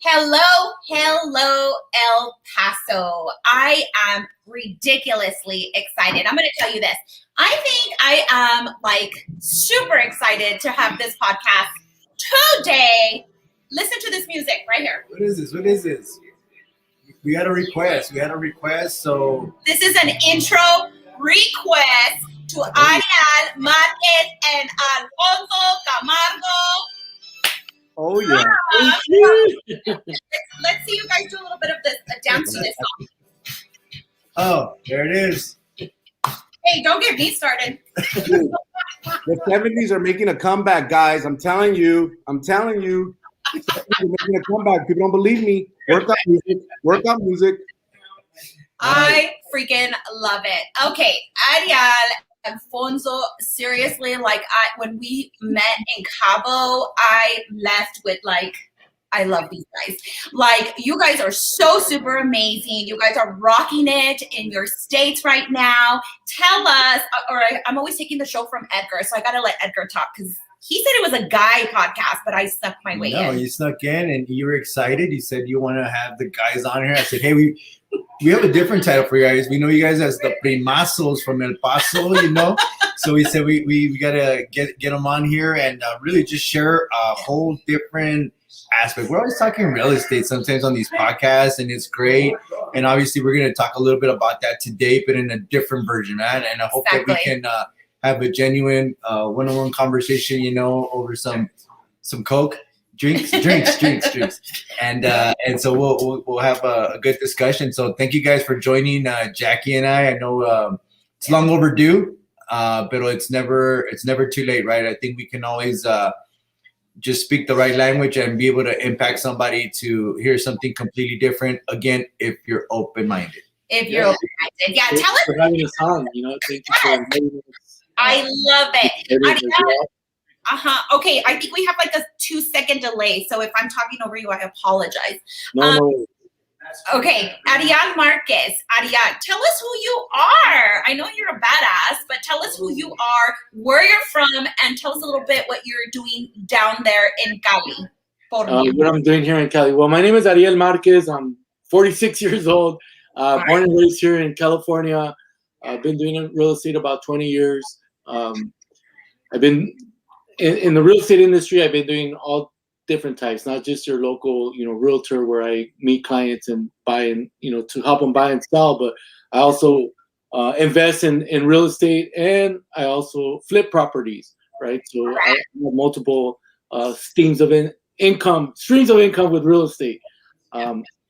Hello, El Paso. I am ridiculously excited. I'm going to tell you this. I think I am super excited to have this podcast today. Listen to this music right here. What is this? We had a request. So this is an intro request to Ariel, Marquez, and Alfonso, Camargo. Oh yeah. Let's see you guys do a little bit of this, a dance to this song. Oh, there it is. Hey, don't get me started. The 70s are making a comeback, guys. I'm telling you. They're making a comeback. People don't believe me. Work out music. I freaking love it. Okay, Ariel, Alfonso, seriously, when we met in Cabo, I left with I love these guys. You guys are so super amazing. You guys are rocking it in your states right now. Tell us, I'm always taking the show from Edgar, so I got to let Edgar talk because he said it was a guy podcast, but I snuck my way in. No, you snuck in and you were excited. You said you want to have the guys on here. I said, hey, we have a different title for you guys. We know you guys as the primazos from El Paso, So we said we got to get them on here and really just share a whole different aspect. We're always talking real estate sometimes on these podcasts, and it's great. And obviously, we're going to talk a little bit about that today, but in a different version. And I hope that we can have a genuine one-on-one conversation, over some Coke, drinks, and so we'll have a good discussion. So thank you guys for joining Jackie and I. I know it's long overdue, but it's never too late, right? I think we can always just speak the right language and be able to impact somebody to hear something completely different. Again, if you're open-minded. Tell us. For having us on, thank you for inviting us. I love it. Okay, I think we have a 2-second delay. So if I'm talking over you, I apologize. No. Okay, Ariel Marquez. Ariel, tell us who you are. I know you're a badass, but tell us who you are, where you're from, and tell us a little bit what you're doing down there in Cali. What I'm doing here in Cali. Well, my name is Ariel Marquez. I'm 46 years old, born and raised here in California. I've been doing real estate about 20 years. I've been in the real estate industry. I've been doing all different types, not just your local, realtor where I meet clients and buy and, to help them buy and sell, but I also invest in real estate, and I also flip properties, right? So I have multiple streams of income with real estate.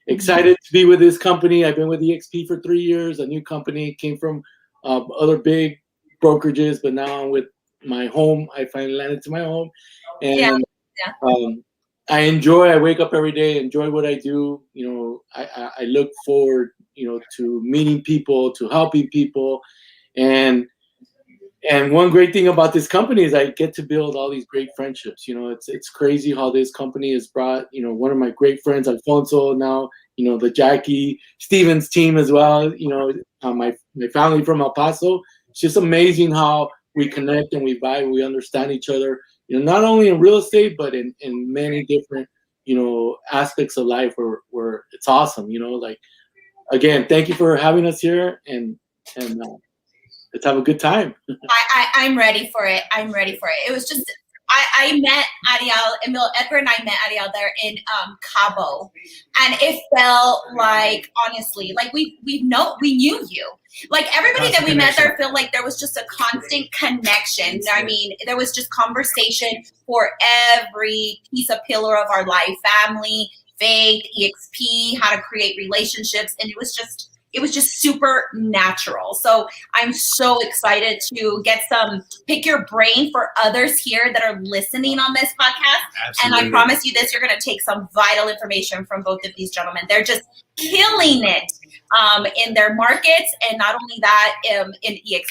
Excited to be with this company. I've been with EXP for 3 years, a new company, came from other big brokerages, but now I'm with my home. I finally landed to my home, and I wake up every day, enjoy what I do. I look forward, to meeting people, to helping people. And one great thing about this company is I get to build all these great friendships. It's crazy how this company has brought, one of my great friends, Alfonso, now, the Jackie Stevens team as well, my family from El Paso. It's just amazing how we connect and we vibe and we understand each other. Not only in real estate, but in many different, aspects of life where it's awesome, again, thank you for having us here and let's have a good time. I'm ready for it. It was just, I met Ariel, Edgar and I met Ariel there in Cabo, and it felt honestly, we knew you. Everybody that we met there felt like there was just a constant connection. I mean, there was just conversation for every piece of pillar of our life: family, faith, EXP, how to create relationships, and it was just super natural. So I'm so excited to pick your brain for others here that are listening on this podcast. Absolutely. And I promise you this, you're going to take some vital information from both of these gentlemen. They're just killing it in their markets, and not only that,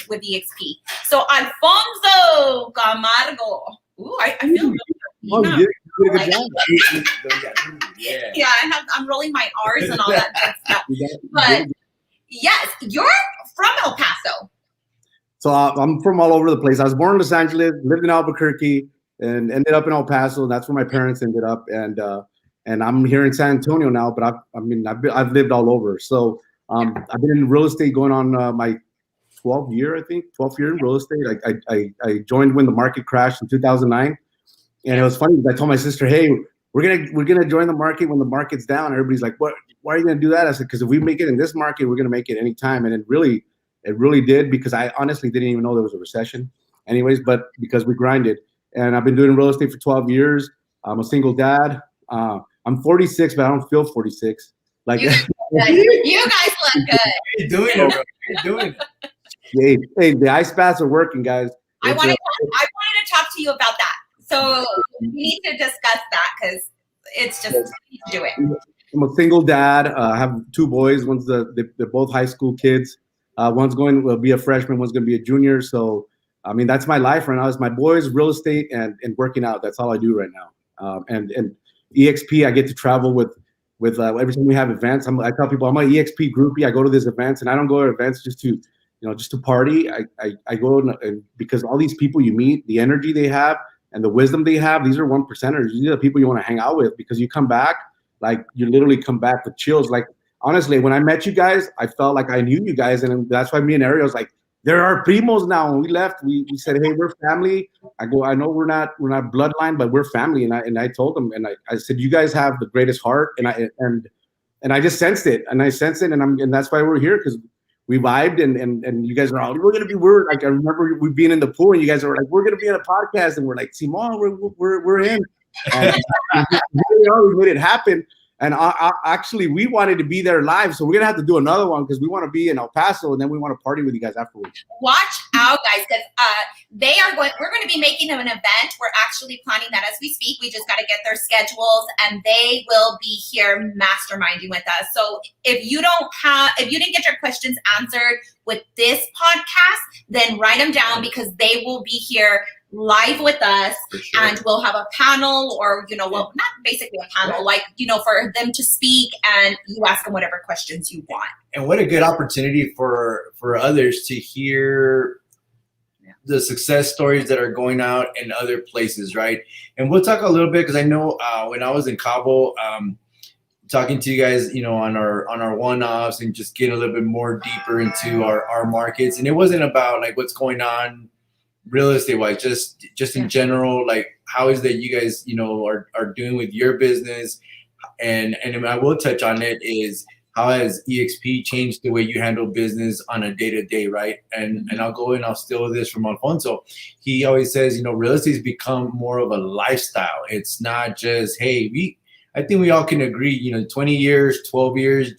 with EXP. So Alfonso Camargo. Ooh, I feel really good. Oh, you did a good job. Yeah, I'm rolling my R's and all that good stuff. But yes, you're from El Paso. So I'm from all over the place. I was born in Los Angeles, lived in Albuquerque, and ended up in El Paso. That's where my parents ended up. And and I'm here in San Antonio now. But I've lived all over. So I've been in real estate going on my 12th year, I think 12th year in real estate. I joined when the market crashed in 2009, and it was funny because I told my sister, "Hey, we're gonna join the market when the market's down." Everybody's like, "What? Why are you gonna do that?" I said, "Because if we make it in this market, we're gonna make it anytime." And it really did, because I honestly didn't even know there was a recession, anyways. But because we grinded, and I've been doing real estate for 12 years. I'm a single dad. I'm 46, but I don't feel 46. Like you guys look good. How you doing it, bro? How you doing it? hey, the ice baths are working, guys. I wanted to talk to you about that. So we need to discuss that, because it's just, we need to do it. I'm a single dad. I have 2 boys. They're both high school kids. One's going to be a freshman. One's going to be a junior. So, I mean, that's my life right now. It's my boys, real estate, and working out. That's all I do right now. And EXP, I get to travel with every time we have events. I tell people I'm an EXP groupie. I go to these events, and I don't go to events just to party. I go and because all these people you meet, the energy they have and the wisdom they have, these are 1%ers. These are the people you want to hang out with, because you come back, like you literally come back with chills. Like, honestly, when I met you guys, I felt like I knew you guys, and that's why me and Ariel was like, there are primos now. When we left, we said, hey, we're family. I know we're not bloodline, but we're family. And I told them, and I said, you guys have the greatest heart, and I just sensed it, and and that's why we're here, because we vibed, and you guys are all, we're like, I remember we being in the pool, and you guys were like, we're gonna be on a podcast, and we're like, Simon, we're in, and we made it happen. And actually, we wanted to be there live, so we're gonna have to do another one, because we want to be in El Paso, and then we want to party with you guys afterwards. Watch out, guys, because we're going to be making them an event. We're actually planning that as we speak. We just got to get their schedules, and they will be here masterminding with us. So if you didn't get your questions answered with this podcast, then write them down, because they will be here live with us, sure. And we'll have a panel, or well, not basically a panel, like for them to speak, and you ask them whatever questions you want. And what a good opportunity for others to hear the success stories that are going out in other places, right? And we'll talk a little bit, because I know when I was in Cabo, talking to you guys, on our one-offs, and just getting a little bit more deeper into our markets, and it wasn't about like what's going on real estate wise, just in general, like how is that you guys are doing with your business, and I will touch on it, is how has EXP changed the way you handle business on a day-to-day, right? And I'll go and I'll steal this from Alfonso. He always says, real estate has become more of a lifestyle. It's not just, hey, I think we all can agree, 20 years, 12 years,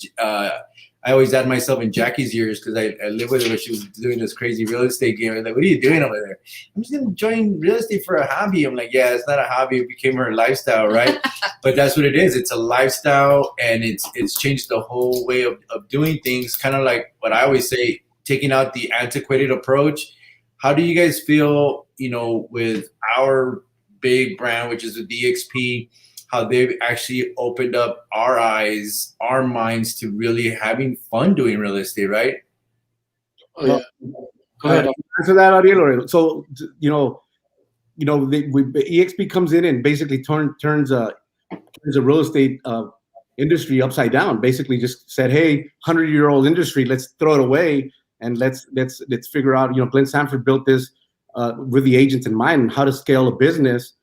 I always add myself in Jackie's years, because I lived with her when she was doing this crazy real estate game. I was like, what are you doing over there? I'm just enjoying real estate for a hobby. I'm like, yeah, it's not a hobby. It became her lifestyle, right? But that's what it is. It's a lifestyle, and it's changed the whole way of doing things. Kind of like what I always say, taking out the antiquated approach. How do you guys feel, with our big brand, which is the DXP, how they've actually opened up our eyes, our minds to really having fun doing real estate, right? Oh, yeah. Go ahead. Answer that, Ariel. So, EXP comes in and basically turns a real estate industry upside down. Basically, just said, "Hey, 100-year-old industry, let's throw it away, and let's figure out." Glenn Sanford built this with the agents in mind, how to scale a business,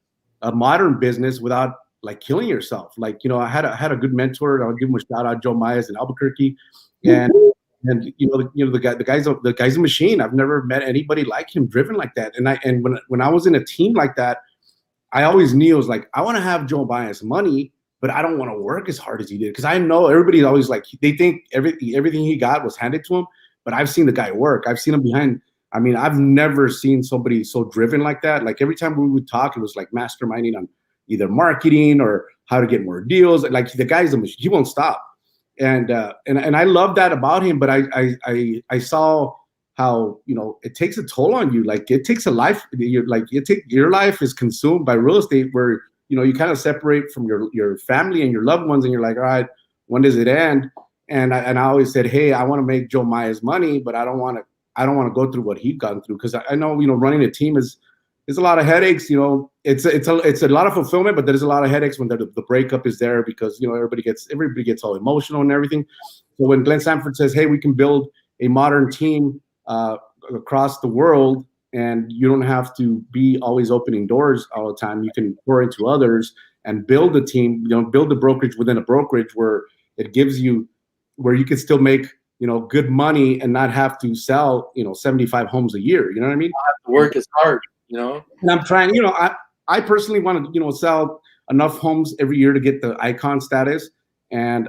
a modern business, without like killing yourself. Like, I had a good mentor. I'll give him a shout out, Joe Myers in Albuquerque, and the guy's a machine. I've never met anybody like him, driven like that. And when I was in a team like that, I always knew, I was like, I want to have Joe Myers money, but I don't want to work as hard as he did, because I know everybody's always like, they think everything he got was handed to him, but I've seen the guy work. I've seen him behind. I mean, I've never seen somebody so driven like that. Like, every time we would talk, it was like masterminding on either marketing or how to get more deals. Like, the guy's a machine. He won't stop. And I love that about him. But I saw how, it takes a toll on you. Like, it takes a life. Your life is consumed by real estate, where, you kind of separate from your family and your loved ones. And you're like, all right, when does it end? And I always said, hey, I want to make Joe Myers money, but I don't want to go through what he'd gone through. Because I know, running a team is it's a lot of headaches. You know, it's a lot of fulfillment, but there's a lot of headaches when the breakup is there because you know everybody gets all emotional and everything. So when Glenn Sanford says, "Hey, we can build a modern team across the world," and you don't have to be always opening doors all the time, you can pour into others and build a team. You know, build a brokerage within a brokerage where it gives you where you can still make good money and not have to sell 75 homes a year. You know what I mean? Work is hard. And I'm trying. I personally want to sell enough homes every year to get the icon status, and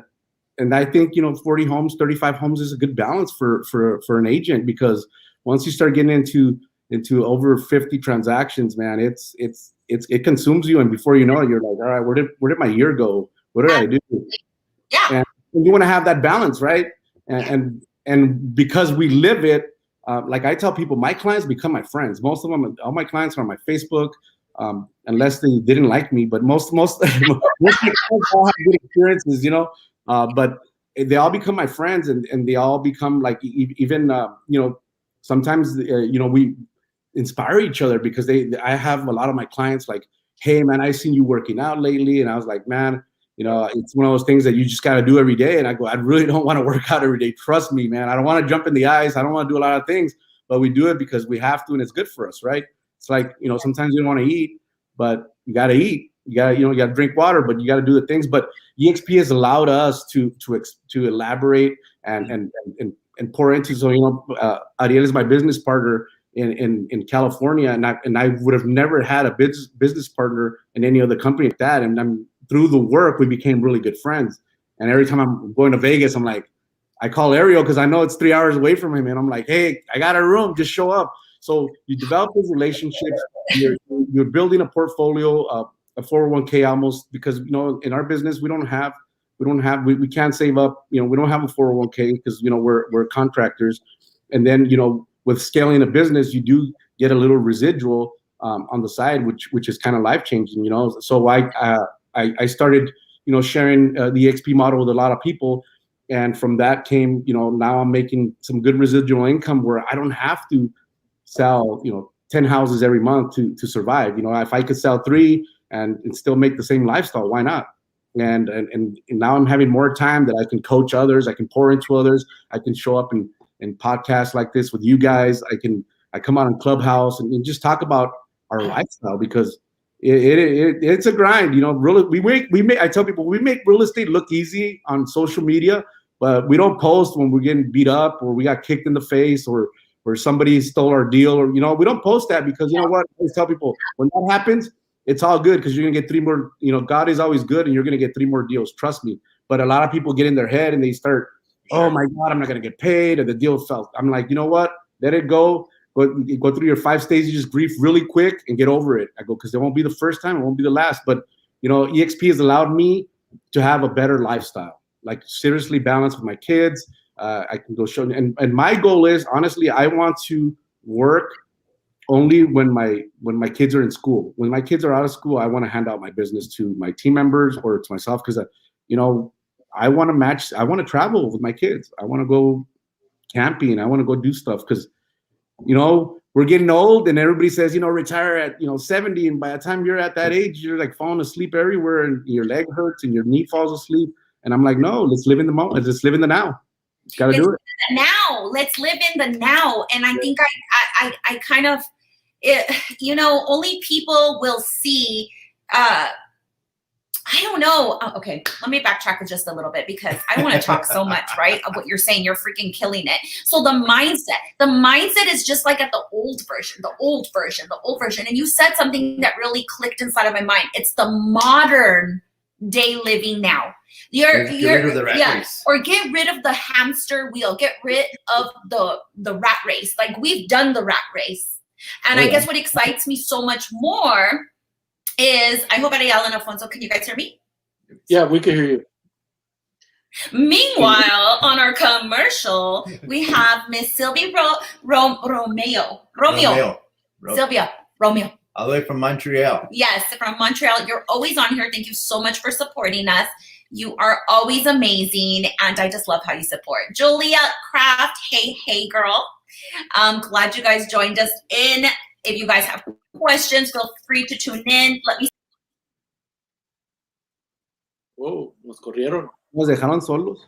I think 40 homes, 35 homes is a good balance for an agent, because once you start getting into over 50 transactions, man, it consumes you, and before you know it, you're like, all right, where did my year go? What did I do? Yeah. And you want to have that balance, right? And because we live it, like I tell people, my clients become my friends. Most of them, all my clients are on my Facebook, unless they didn't like me. But most of my clients all have good experiences, but they all become my friends, and they all become like even sometimes we inspire each other, because I have a lot of my clients like, hey man, I seen you working out lately, and I was like, man, it's one of those things that you just got to do every day. And I go, I really don't want to work out every day. Trust me, man. I don't want to jump in the ice. I don't want to do a lot of things, but we do it because we have to, and it's good for us, right? It's like, sometimes you don't want to eat, but you got to eat. You got to drink water, but you got to do the things. But EXP has allowed us to elaborate and pour into. So, Ariel is my business partner in California, and I would have never had a business partner in any other company like that. And through the work, we became really good friends. And every time I'm going to Vegas, I'm like, I call Ariel because I know it's 3 hours away from him, and I'm like, hey, I got a room, just show up. So you develop those relationships. You're building a portfolio, a 401k almost, because in our business we can't save up. We don't have a 401k because we're contractors, and then with scaling a business, you do get a little residual on the side, which is kind of life changing. So I started sharing the EXP model with a lot of people, and from that came now I'm making some good residual income where I don't have to sell 10 houses every month to survive. If I could sell 3 and still make the same lifestyle, why not? And now I'm having more time that I can coach others, I can pour into others, I can show up in podcasts like this with you guys. I come out in Clubhouse and just talk about our lifestyle, because it's a grind. Really, I tell people we make real estate look easy on social media, but we don't post when we're getting beat up or we got kicked in the face or somebody stole our deal, or we don't post that, because what I always tell people, when that happens, it's all good, because you're gonna get 3 more. God is always good, and you're gonna get 3 more deals. Trust me. But a lot of people get in their head and they start, oh my God, I'm not gonna get paid, or the deal fell. I'm like, you know what? Let it go. Go through your 5 stages of grief really quick and get over it. I go, because it won't be the first time, it won't be the last. But EXP has allowed me to have a better lifestyle, like seriously balanced with my kids. I can go show, and my goal is, honestly, I want to work only when my kids are in school. When my kids are out of school, I want to hand out my business to my team members or to myself, because I want to travel with my kids. I want to go camping. I want to go do stuff, because we're getting old, and everybody says retire at 70, and by the time you're at that age, you're like falling asleep everywhere, and your leg hurts and your knee falls asleep. And I'm like, no, let's live in the moment. Let's live in the now. Got to do it now. Let's live in the now. And I think I kind of, only people will see. I don't know. Okay, let me backtrack just a little bit, because I want to talk so much, right? Of what you're saying, you're freaking killing it. So the mindset is just like at the old version. And you said something that really clicked inside of my mind. It's the modern day living now. Get rid of the rat race. Or get rid of the hamster wheel. Get rid of the rat race. Like, we've done the rat race. And I guess what excites me so much more is, I hope Ariel and Alfonso, can you guys hear me? Yeah, we can hear you. Meanwhile, on our commercial, we have Miss Sylvia Romeo. Sylvia Romeo. All the way from Montreal. Yes, from Montreal. You're always on here. Thank you so much for supporting us. You are always amazing, and I just love how you support. Julia Kraft, hey girl. I'm glad you guys joined us in If you guys have questions, feel free to tune in. Let me. Whoa, nos corrieron. Nos dejaron solos.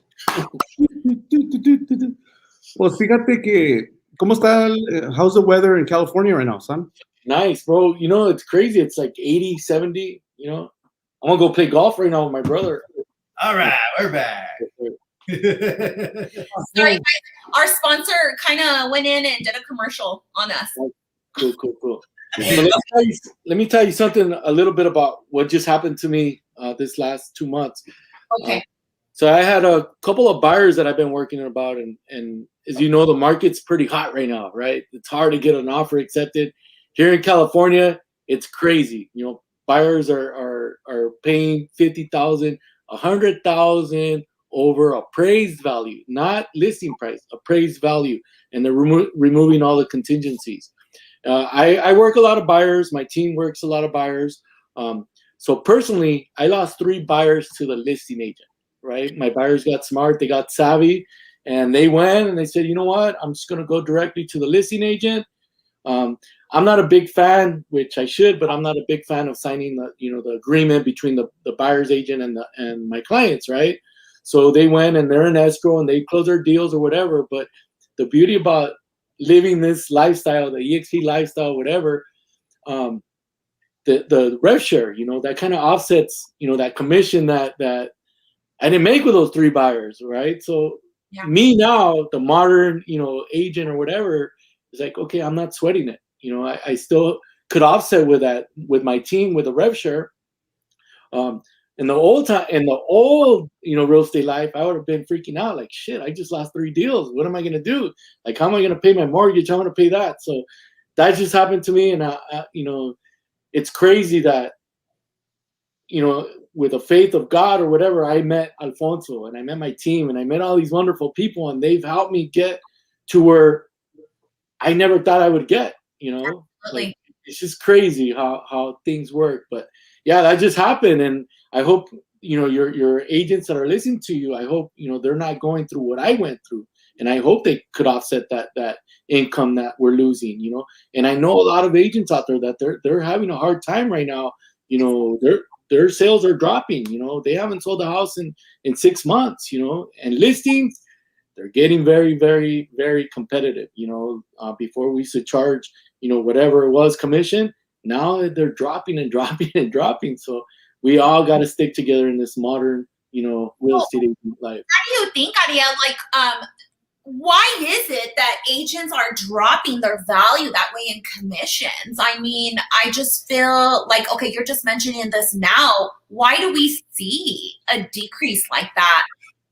Pues fíjate que, ¿cómo está how's the weather in California right now, son? Nice, bro. You know, it's crazy. It's like 80, 70, you know. I'm going to go play golf right now with my brother. All right, we're back. Sorry, guys, our sponsor kind of went in and did a commercial on us. Cool. So let me tell you something a little bit about what just happened to me this last 2 months. Okay. So I had a couple of buyers that I've been working about, and as you know, the market's pretty hot right now, right? It's hard to get an offer accepted. Here in California, it's crazy. You know, buyers are paying $50,000, $100,000 over appraised value, not listing price, appraised value, and they're removing all the contingencies. I work a lot of buyers. My team works a lot of buyers. So personally, I lost 3 buyers to the listing agent, right? My buyers got smart. They got savvy. And they went and they said, you know what? I'm just going to go directly to the listing agent. I'm not a big fan, which I should, but I'm not a big fan of signing the agreement between the buyer's agent and my clients, right? So they went and they're in escrow and they close their deals or whatever. But the beauty about living this lifestyle, the EXP lifestyle, whatever, the rev share, that kind of offsets, that commission that I didn't make with those 3 buyers, right? So me now, the modern, agent or whatever, is like, okay, I'm not sweating it. I still could offset with that, with my team, with a rev share. In the old, real estate life, I would have been freaking out. Like, shit, I just lost 3 deals. What am I going to do? Like, how am I going to pay my mortgage? How am I going to pay that? So that just happened to me. And, it's crazy that, with the faith of God or whatever, I met Alfonso and I met my team and I met all these wonderful people, and they've helped me get to where I never thought I would get, Absolutely. Like, it's just crazy how things work. But yeah, that just happened. And I hope, your agents that are listening to you, I hope, they're not going through what I went through. And I hope they could offset that income that we're losing, And I know a lot of agents out there that they're having a hard time right now. Their sales are dropping, they haven't sold a house in 6 months, and listings, they're getting very, very, very competitive. Before we used to charge, whatever it was commission. Now they're dropping and dropping and dropping. So we all got to stick together in this modern, real estate agent life. How do you think, Ariel, why is it that agents are dropping their value that way in commissions? I mean, I just feel like, okay, you're just mentioning this now. Why do we see a decrease like that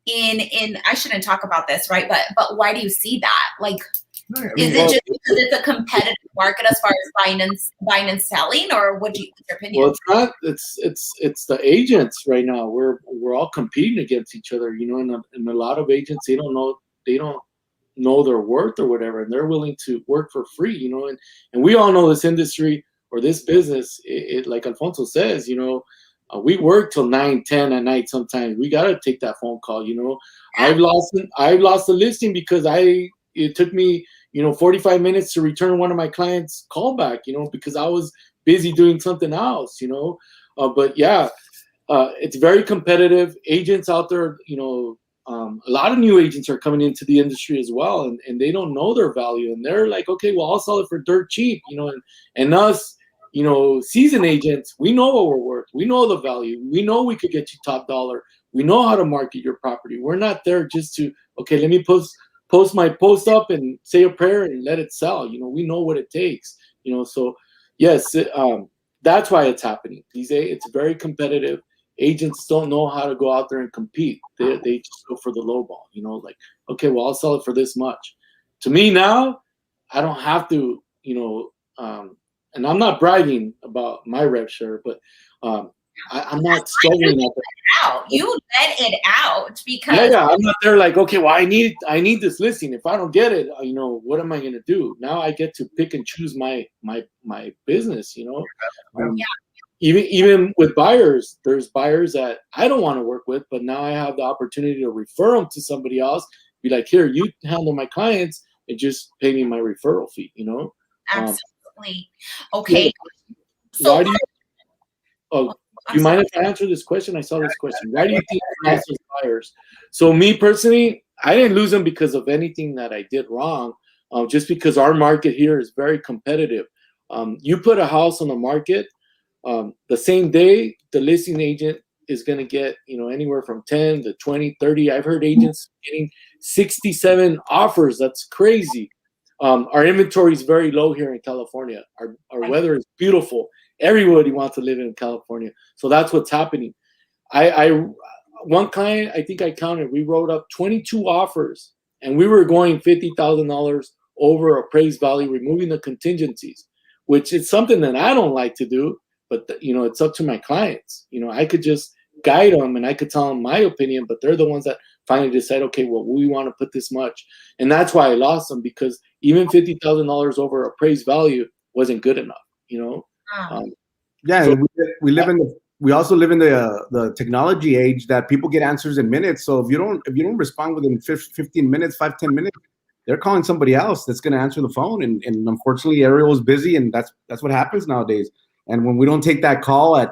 in I shouldn't talk about this, right? But why do you see that? Like, is it just because it's a competitive market as far as buying and selling, or what's your opinion? Well, it's not. It's the agents right now. We're all competing against each other, and a lot of agents, they don't know their worth or whatever, and they're willing to work for free, and we all know this industry or this business, it like Alfonso says, we work till 9, 10 at night. Sometimes we got to take that phone call. I've lost a listing because it took me, 45 minutes to return one of my clients' call back, because I was busy doing something else, but yeah, it's very competitive. Agents out there, a lot of new agents are coming into the industry as well, and they don't know their value, and they're like, okay, well, I'll sell it for dirt cheap, and us, seasoned agents, we know what we're worth. We know the value. We know we could get you top dollar. We know how to market your property. We're not there just to, okay, let me post my post up and say a prayer and let it sell. We know what it takes, so yes, that's why it's happening. It's very competitive. Agents don't know how to go out there and compete. They just go for the low ball, like, okay, well, I'll sell it for this much. To me now, I don't have to, and I'm not bragging about my rev share, but I'm not struggling at that. You let it out because I'm not there like, okay, well, I need this listing. If I don't get it, what am I gonna do? Now I get to pick and choose my business, Even with buyers, there's buyers that I don't want to work with, but now I have the opportunity to refer them to somebody else. Be like, here, you handle my clients and just pay me my referral fee, Absolutely. absolutely. Okay. Yeah. So Why do you? Oh, I'm do you mind sorry. if I answer this question? I saw this question. Why do you think we lost those buyers? So me personally, I didn't lose them because of anything that I did wrong. Just because our market here is very competitive. You put a house on the market, the same day, the listing agent is going to get, anywhere from 10 to 20, 30. I've heard agents getting 67 offers. That's crazy. Our inventory is very low here in California. Our weather is beautiful. Everybody wants to live in California. So that's what's happening. I one client, I think I counted, we wrote up 22 offers and we were going $50,000 over appraised value, removing the contingencies, which is something that I don't like to do, but it's up to my clients. I could just guide them and I could tell them my opinion, but they're the ones that finally decide, okay, well, we want to put this much. And that's why I lost them, because even $50,000 over appraised value wasn't good enough. Yeah, So- and we also live in the technology age that people get answers in minutes. So if you don't respond within 15 minutes, 5-10 minutes, they're calling somebody else that's going to answer the phone. And unfortunately, Ariel is busy, and that's what happens nowadays. And when we don't take that call it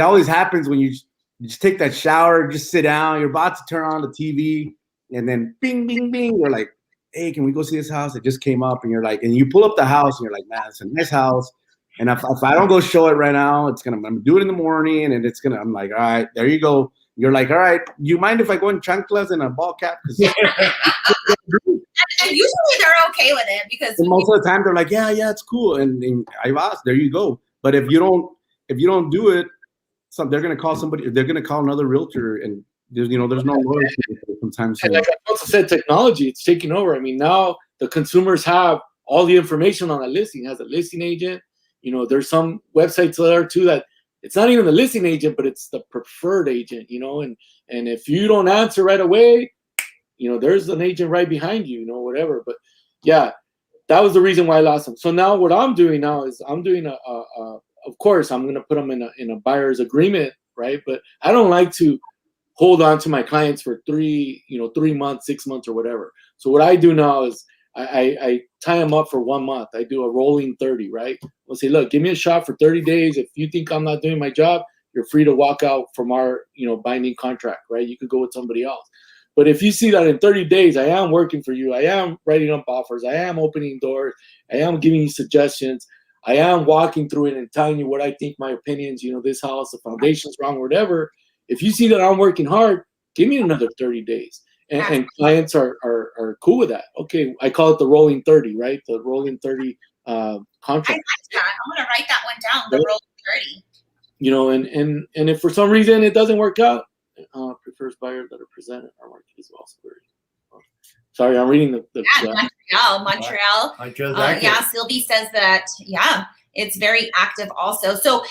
always happens when you just take that shower, just sit down, you're about to turn on the TV, and then bing, bing, bing, they're like, hey, can we go see this house? It just came up, and you're like, and you pull up the house, and you're like, man, it's a nice house. And if I don't go show it right now, I'm gonna do it in the morning, and I'm like, all right, there you go. You're like, all right, you mind if I go in chanclas and a ball cap? And usually they're okay with it because most of the time they're like, yeah, it's cool. And I've asked, there you go. But if you don't do it, they're gonna call somebody. They're gonna call another realtor, and there's no loyalty sometimes. And like I also said, technology, it's taking over. I mean, now the consumers have all the information on a listing. It has a listing agent. There's some websites there too that it's not even the listing agent, but it's the preferred agent. And if you don't answer right away, there's an agent right behind you. Whatever. But yeah, that was the reason why I lost them. So now what I'm doing now is I'm doing of course I'm going to put them in a buyer's agreement, right? But I don't like to hold on to my clients for 3 months, 6 months, or whatever. So what I do now is I tie them up for 1 month. I do a rolling 30, right? I'll say, look, give me a shot for 30 days. If you think I'm not doing my job, you're free to walk out from our, binding contract, right? You could go with somebody else. But if you see that in 30 days, I am working for you, I am writing up offers, I am opening doors, I am giving you suggestions, I am walking through it and telling you what I think, my opinions, this house, the foundation's wrong, whatever. If you see that I'm working hard, give me another 30 days. And clients are cool with that. Okay, I call it the rolling 30, right? The rolling 30 contract. I like that. I'm gonna write that one down. The rolling 30. And if for some reason it doesn't work out, prefers buyers that are presented our market is also very. Sorry, I'm reading the Montreal. Yeah, Sylvie says that. Yeah, it's very active also. So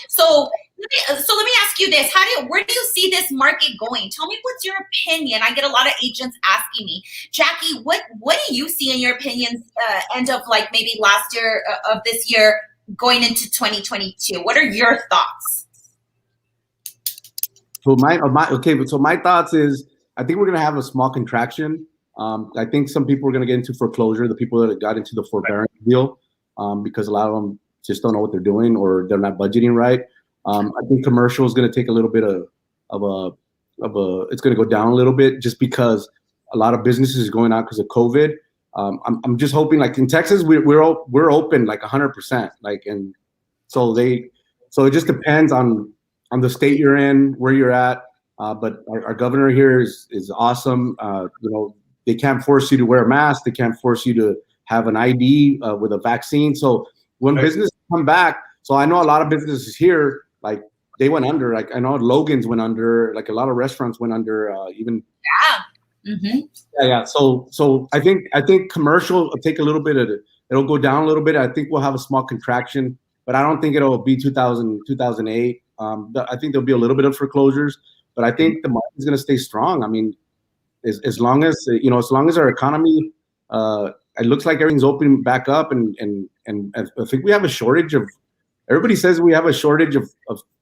let me ask you this: where do you see this market going? Tell me, what's your opinion? I get a lot of agents asking me, Jackie, what do you see in your opinions? End of like maybe last year of this year going into 2022. What are your thoughts? So my thoughts is I think we're gonna have a small contraction. I think some people are gonna get into foreclosure. The people that got into the forbearance deal, because a lot of them just don't know what they're doing or they're not budgeting right. I think commercial is going to take a little bit of it's going to go down a little bit just because a lot of businesses is going out because of COVID. I'm just hoping, like in Texas, we're open like 100%, and so it just depends on the state you're in, where you're at. But our governor here is awesome. They can't force you to wear a mask. They can't force you to have an ID with a vaccine. So when businesses come back, so I know a lot of businesses here, like they went under. Like I know Logan's went under. Like a lot of restaurants went under. Even yeah. So I think commercial will take a little bit of it. It'll go down a little bit. I think we'll have a small contraction, but I don't think it'll be 2008. I think there'll be a little bit of foreclosures, but I think the market is going to stay strong. I mean, as long as our economy, it looks like everything's opening back up, and I think we have a shortage of. Everybody says we have a shortage of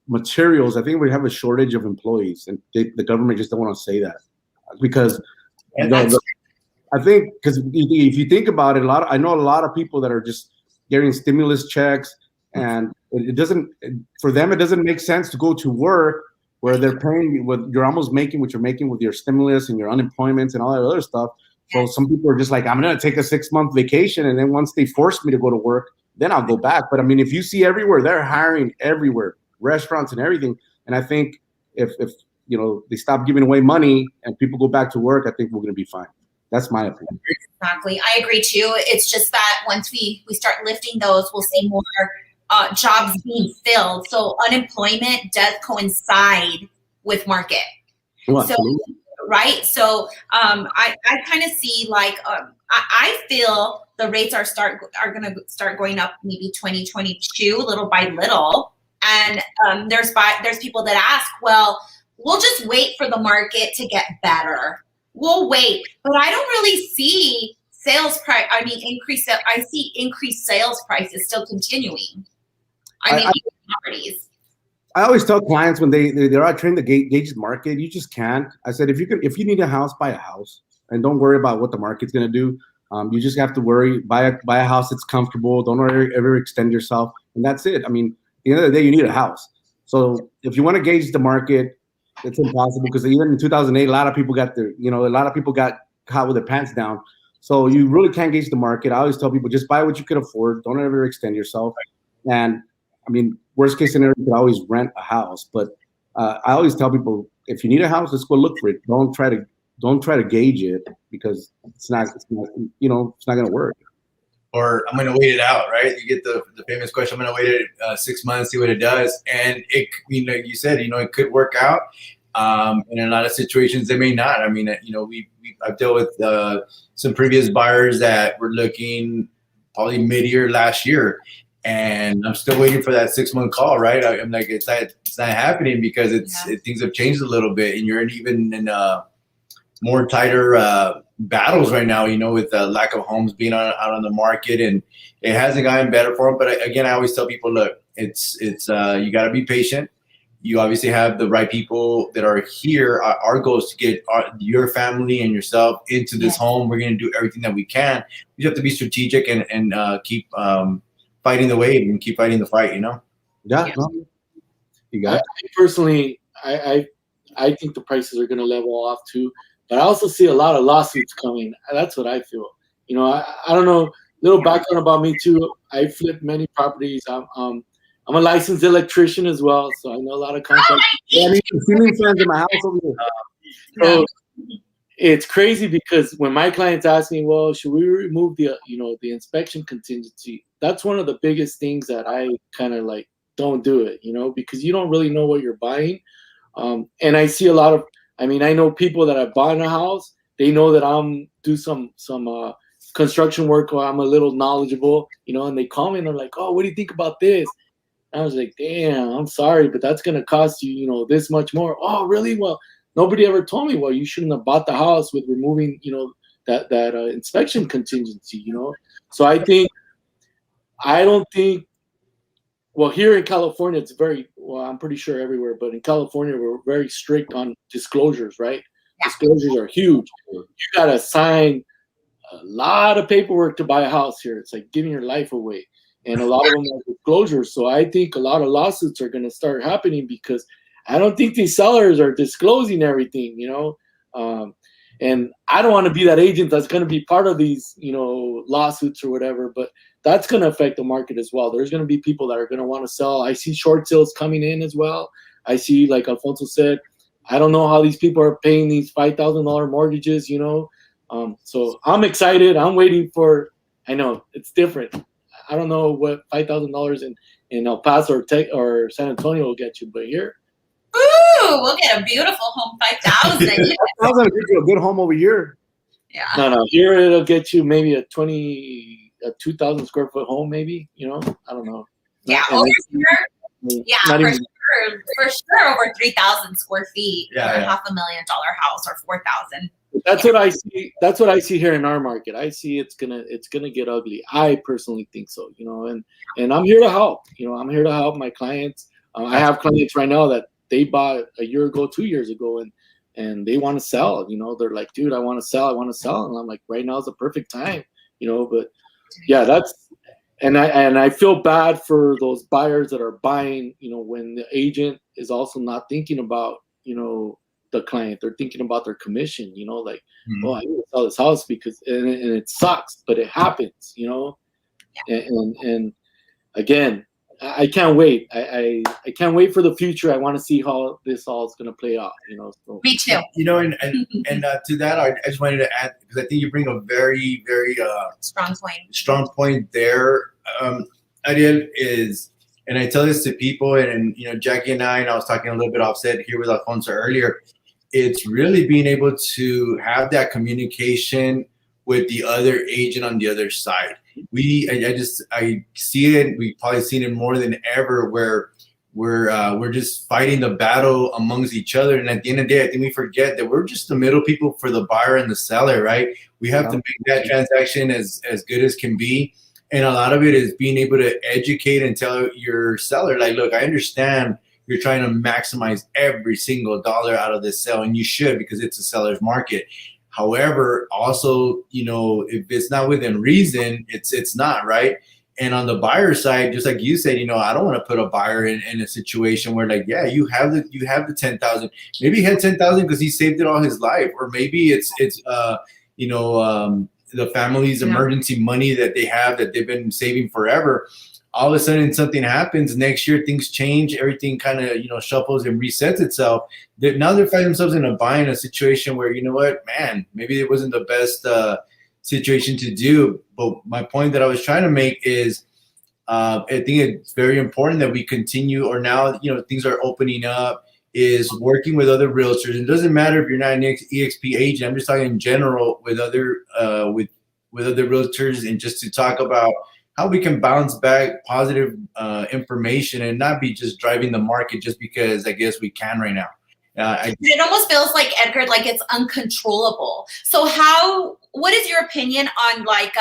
materials. I think we have a shortage of employees, and the government just don't want to say that because I think because if you think about it, I know a lot of people that are just getting stimulus checks, and it doesn't, for them, it doesn't make sense to go to work where they're paying what you're almost making, what you're making with your stimulus and your unemployment and all that other stuff. So some people are just like, I'm going to take a 6-month vacation, and then once they force me to go to work, then I'll go back. But I mean, if you see everywhere, they're hiring everywhere, restaurants and everything. And I think if they stop giving away money and people go back to work, I think we're going to be fine. That's my opinion. Exactly. I agree too. It's just that once we start lifting those, we'll see more jobs being filled. So unemployment does coincide with market. Well, so, right. So I kind of see like I feel the rates are going to start going up maybe 2022 little by little. And there's people that ask, well, we'll just wait for the market to get better. We'll wait, but I don't really see sales price. I mean, I see increased sales prices still continuing. Properties. I always tell clients when they're out trying to gauge the market, you just can't. I said, if you need a house, buy a house, and don't worry about what the market's going to do. You just have to buy a house that's comfortable. Don't ever extend yourself, and that's it. I mean, at the end of the day, you need a house. So if you want to gauge the market, it's impossible, because even in 2008, a lot of people got caught with their pants down. So you really can't gauge the market. I always tell people, just buy what you could afford. Don't ever extend yourself. And I mean, worst case scenario, you could always rent a house. But I always tell people, if you need a house, let's go look for it. Don't try to gauge it, because it's not going to work. Or I'm going to wait it out, right? You get the famous question, I'm going to wait it 6 months, see what it does. And it, you said, it could work out. In a lot of situations, they may not. I mean, I've dealt with some previous buyers that were looking probably mid-year last year, and I'm still waiting for that 6-month call, right? I'm like, it's not happening, because things have changed a little bit, and you're even in more tighter battles right now, with the lack of homes being out on the market, and it hasn't gotten better for them. But again, I always tell people, look, it's you got to be patient. You obviously have the right people that are here. Our goal is to get your family and yourself into this home. We're going to do everything that we can. We have to be strategic and keep fighting the wave and keep fighting the fight, Yeah. No, you got it. Personally, I think the prices are going to level off too. But I also see a lot of lawsuits coming. That's what I feel. I don't know. Little background about me too. I flipped many properties. I'm a licensed electrician as well, so I know a lot of contractors. I need some ceiling fans in my house over here. So it's crazy, because when my clients ask me, well, should we remove the inspection contingency? That's one of the biggest things that I kind of like, don't do it, because you don't really know what you're buying. And I see a lot of, I know people that have bought a house. They know that I'm do some construction work, where I'm a little knowledgeable, and they call me and they're like, oh, what do you think about this? I was like, damn, I'm sorry, but that's going to cost you, this much more. Oh, really? Well, nobody ever told me, well, you shouldn't have bought the house with removing, that inspection contingency, So I don't think, well, here in California, it's I'm pretty sure everywhere, but in California, we're very strict on disclosures, right? Yeah. Disclosures are huge. You got to sign a lot of paperwork to buy a house here. It's like giving your life away. And a lot of them are disclosures. So I think a lot of lawsuits are going to start happening, because I don't think these sellers are disclosing everything, and I don't want to be that agent that's going to be part of these, lawsuits or whatever, but that's going to affect the market as well. There's going to be people that are going to want to sell. I see short sales coming in as well. I see, like Alfonso said, I don't know how these people are paying these $5,000 mortgages, So I'm excited. I'm waiting for, I know it's different. I don't know what $5,000 in El Paso or San Antonio will get you, but here, ooh, we'll get a beautiful home, 5,000. I was gonna get you a good home over here. Yeah. No, here it'll get you maybe a 2,000 square foot home, maybe. I don't know. Yeah, over here. Yeah, for sure, over 3,000 square feet for a $500,000 house, or 4,000. That's what I see. That's what I see here in our market. I see it's gonna get ugly. I personally think so. And I'm here to help. I'm here to help my clients. I have clients right now that they bought a year ago, 2 years ago, and they want to sell. They're like, dude, I want to sell. And I'm like, right now is the perfect time. But yeah, and I feel bad for those buyers that are buying, when the agent is also not thinking about, the client. They're thinking about their commission, like, Mhm. oh, I need to sell this house because, and it sucks, but it happens, and again, I can't wait. I can't wait for the future. I want to see how this all is going to play out, So. Me too. And to that, I just wanted to add, because I think you bring a very, very strong point there. Ariel, is, and I tell this to people, and Jackie and I was talking a little bit offset here with Alfonso earlier. It's really being able to have that communication with the other agent on the other side. I see it. We've probably seen it more than ever, where we're just fighting the battle amongst each other, and at the end of the day, I think we forget that we're just the middle people for the buyer and the seller, right? We have to make that transaction as good as can be, and a lot of it is being able to educate and tell your seller, like, look, I understand you're trying to maximize every single dollar out of this sale, and you should, because it's a seller's market. However, also, if it's not within reason, it's not, right. And on the buyer side, just like you said, I don't want to put a buyer in a situation where, like, yeah, you have the 10,000. Maybe he had 10,000 because he saved it all his life, or maybe it's the family's emergency money that they have that they've been saving forever. All of a sudden something happens next year, things change, everything kind of shuffles and resets itself. Now they're finding themselves in a situation where, man, maybe it wasn't the best situation to do. But my point that I was trying to make is, I think it's very important that we continue, or now things are opening up, is working with other realtors. It doesn't matter if you're not an EXP agent. I'm just talking in general with other with other realtors, and just to talk about how we can bounce back positive information and not be just driving the market just because I guess we can right now. It almost feels like, Edgar, like it's uncontrollable. So what is your opinion on, like,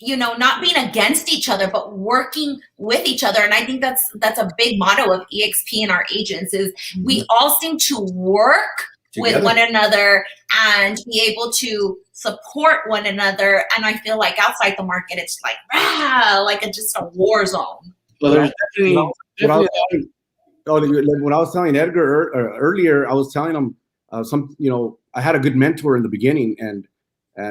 not being against each other, but working with each other? And I think that's a big motto of EXP and our agents is we all seem to work together with one another and be able to support one another. And I feel like outside the market, it's like, like it's just a war zone. Well, there's definitely when I was telling Edgar earlier, I was telling him I had a good mentor in the beginning, and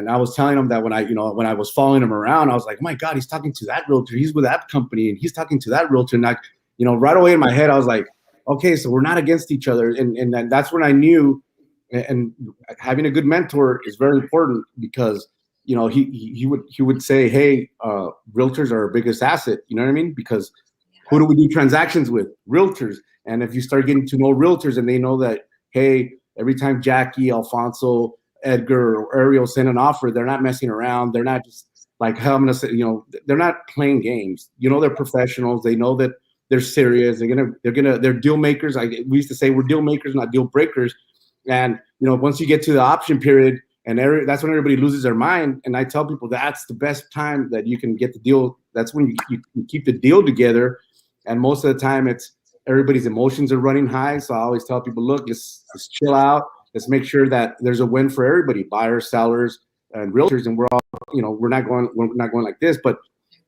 I was telling him that when I was following him around, I was like, oh my God, he's talking to that realtor, he's with that company, and he's talking to that realtor. And right away in my head, I was like, okay, so we're not against each other. And that's when I knew, and having a good mentor is very important, because he would say, hey, realtors are our biggest asset. You know what I mean? Because who do we do transactions with? Realtors. And if you start getting to know realtors and they know that, hey, every time Jackie, Alfonso, Edgar, or Ariel send an offer, they're not messing around. They're not just like, how I'm gonna say, they're not playing games. They're professionals. They know that they're serious. They're deal makers. We used to say we're deal makers, not deal breakers. And once you get to the option period, and that's when everybody loses their mind. And I tell people that's the best time that you can get the deal. That's when you keep the deal together. And most of the time, it's everybody's emotions are running high. So I always tell people, look, let's chill out. Let's make sure that there's a win for everybody, buyers, sellers, and realtors. And we're all, we're not going like this. But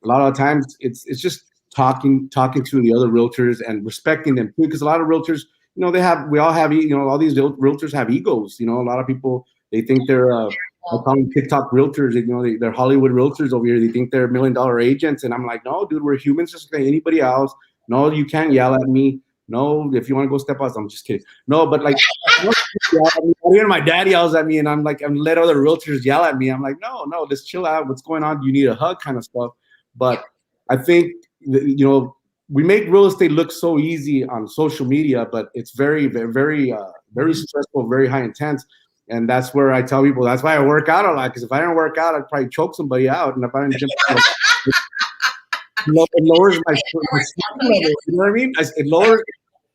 a lot of times, it's just talking to the other realtors and respecting them too, because a lot of realtors, all these realtors have egos. A lot of people, they think they're I call them TikTok realtors. They're Hollywood realtors over here. They think they're $1 million agents, and I'm like, no, dude, we're humans just like anybody else. No, you can't yell at me. No, if you want to go step out, I'm just kidding. No, but like, even my dad yells at me, and I'm like, I'm let other realtors yell at me. I'm like, no, let's chill out. What's going on? Do you need a hug, kind of stuff? But I think we make real estate look so easy on social media, but it's very, very, very stressful, very high intense. And that's where I tell people, that's why I work out a lot, because if I didn't work out, I'd probably choke somebody out. And if I didn't it lowers my level, you know what I mean? It lowers.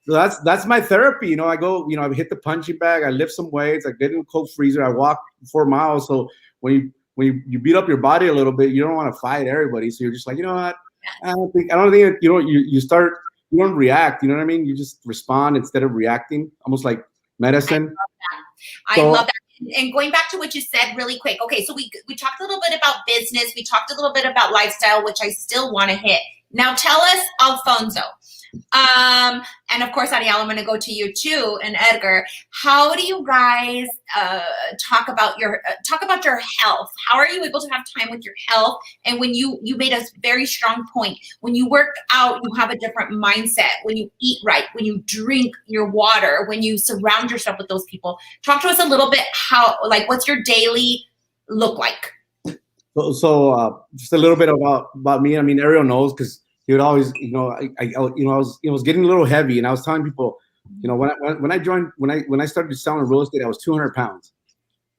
So that's my therapy. I go, I hit the punching bag, I lift some weights, I get in a cold freezer, I walk 4 miles. So when you beat up your body a little bit, you don't want to fight everybody. So you're just like, you know what? I don't think you don't react. You know what I mean? You just respond instead of reacting, almost like medicine. I love that. and going back to what you said really quick. Okay, so we talked a little bit about business. We talked a little bit about lifestyle, which I still want to hit. Now tell us, Alfonso. And of course, Ariel, I'm going to go to you too, and Edgar. How do you guys talk about your health? How are you able to have time with your health? And when you made a very strong point, when you work out, you have a different mindset. When you eat right, when you drink your water, when you surround yourself with those people. Talk to us a little bit what's your daily look like? So just a little bit about me. I mean, Ariel knows because he would always, I was getting a little heavy, and I was telling people, when I started selling real estate, I was 200 pounds,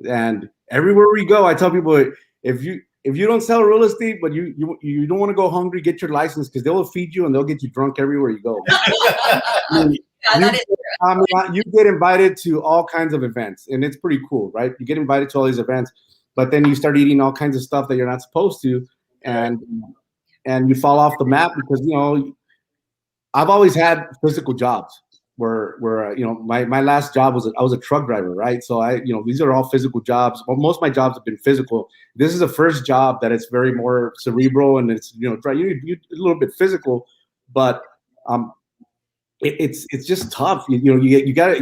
and everywhere we go, I tell people, if you don't sell real estate, but you don't want to go hungry, get your license because they will feed you and they'll get you drunk everywhere you go. You get invited to all kinds of events, and it's pretty cool, right? You get invited to all these events, but then you start eating all kinds of stuff that you're not supposed to, and you fall off the map because, I've always had physical jobs where my last job I was a truck driver, right? So these are all physical jobs. Well, most of my jobs have been physical. This is the first job that it's very more cerebral, and it's, you a little bit physical, but it's just tough. You gotta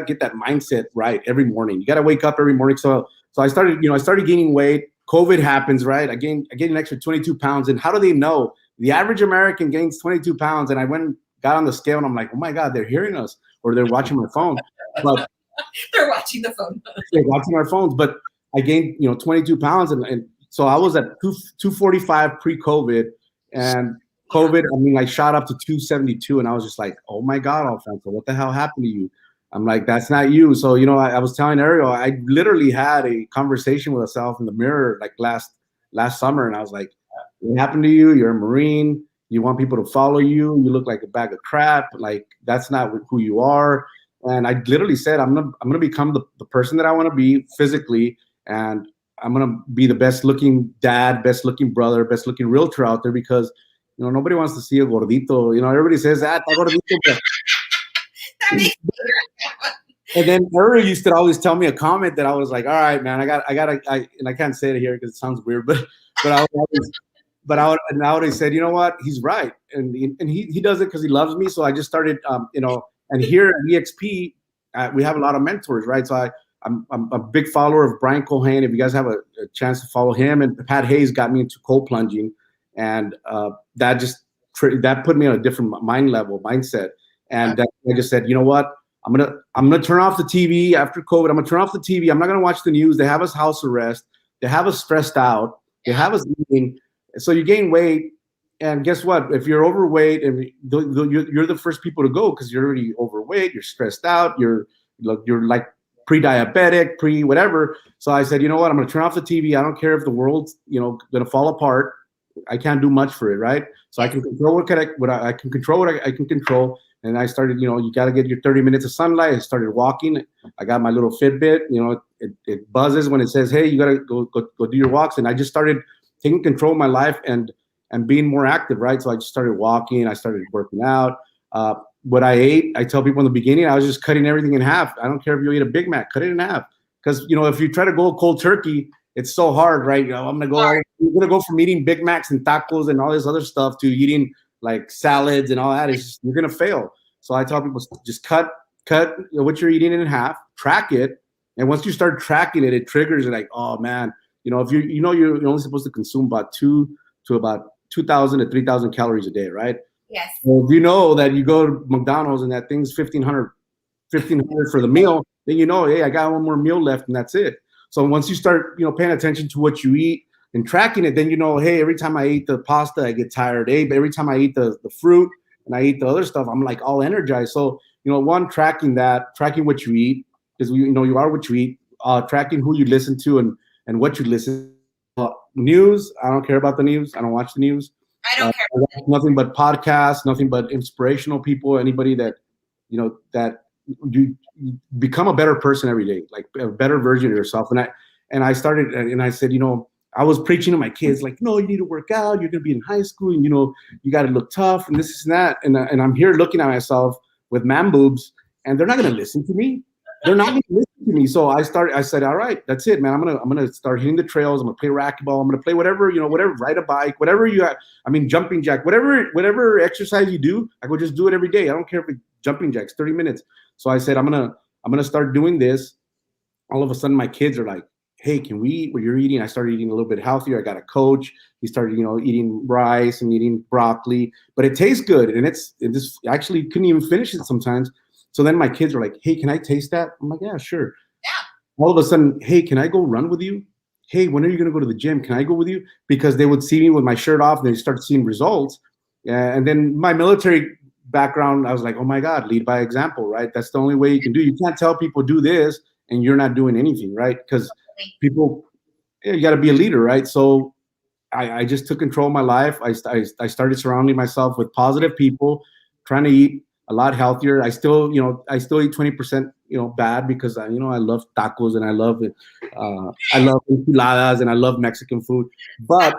get that mindset right every morning. You gotta wake up every morning. So I started gaining weight. COVID happens, right? I gained an extra 22 pounds. And how do they know? The average American gains 22 pounds. And I went and got on the scale, and I'm like, oh my God, they're hearing us, or they're watching my phone. But they're watching the phone. They're watching our phones. But I gained, 22 pounds. And so I was at 245 pre-COVID. And COVID, I shot up to 272. And I was just like, oh my God, Alfonso, what the hell happened to you? I'm like, that's not you. So, I was telling Ariel, I literally had a conversation with myself in the mirror like last summer. And I was like, what happened to you? You're a Marine. You want people to follow you. You look like a bag of crap. Like, that's not who you are. And I literally said, I'm gonna become the person that I want to be physically. And I'm going to be the best looking dad, best looking brother, best looking realtor out there because, nobody wants to see a gordito. Everybody says that. Gordito. And then Ariel used to always tell me a comment that I was like, all right, man, and I can't say it here because it sounds weird, but I would always said, you know what, he's right, and he does it because he loves me. So I just started, and here at EXP, we have a lot of mentors, right? So I'm a big follower of Brian Cohen. If you guys have a chance to follow him, and Pat Hayes got me into cold plunging, and that put me on a different mindset. And I just said, you know what? I'm gonna turn off the TV after COVID. I'm gonna turn off the TV. I'm not gonna watch the news. They have us house arrest. They have us stressed out. They have us eating. So you gain weight, and guess what? If you're overweight, and you're the first people to go because you're already overweight. You're stressed out. You're like pre-diabetic, whatever. So I said, you know what? I'm gonna turn off the TV. I don't care if the world's gonna fall apart. I can't do much for it, right? So I can control what I can control. What I can control. And I started, you got to get your 30 minutes of sunlight. I started walking. I got my little Fitbit. It buzzes when it says, hey, you got to go do your walks. And I just started taking control of my life and being more active, right? So I just started walking. I started working out. What I ate, I tell people in the beginning, I was just cutting everything in half. I don't care if you eat a Big Mac, cut it in half. Because, if you try to go cold going it's so hard, right? I'm going to go from eating Big Macs and tacos and all this other stuff to eating like salads and all that. You're going to fail. So I tell people, just cut what you're eating in half, track it. And once you start tracking it, it triggers it like, oh man, if you're only supposed to consume about 2,000 to 3,000 calories a day, right? Yes. Well, if you know that you go to McDonald's and that thing's 1,500 for the meal, then hey, I got one more meal left and that's it. So once you start, paying attention to what you eat and tracking it, then hey, every time I eat the pasta, I get tired. Hey, but every time I eat the fruit and I eat the other stuff, I'm like all energized. So, tracking what you eat, because you are what you eat, tracking who you listen to and what you listen to. News, I don't care about the news. I don't watch the news. I don't care. Nothing but podcasts, nothing but inspirational people, anybody that, that you become a better person every day, like a better version of yourself. And I started, and I said, I was preaching to my kids, like, no, you need to work out. You're going to be in high school, and, you got to look tough and this and that. And I'm here looking at myself with man boobs, and they're not going to listen to me. They're not going to listen to to me. So I said, all right, that's it, man. I'm gonna start hitting the trails. I'm gonna play racquetball. I'm gonna play whatever, whatever, ride a bike, whatever you have. I mean, jumping jack, whatever exercise you do, I go just do it every day. I don't care if it's jumping jacks, 30 minutes. So I said, I'm gonna start doing this. All of a sudden, my kids are like, hey, can we eat what you're eating? I started eating a little bit healthier. I got a coach. He started, eating rice and eating broccoli, but it tastes good. And it's actually couldn't even finish it sometimes. So then my kids are like, hey, can I taste that? I'm like, yeah, sure. Yeah. All of a sudden, hey, can I go run with you? Hey, when are you going to go to the gym? Can I go with you? Because they would see me with my shirt off and they start seeing results. And then my military background, I was like, oh my God, lead by example, right? That's the only way you can do. You can't tell people do this and you're not doing anything, right? Because people, you got to be a leader, right? So I just took control of my life. I started surrounding myself with positive people, trying to eat a lot healthier. I still eat 20%, bad because I love tacos and I love enchiladas and I love Mexican food. But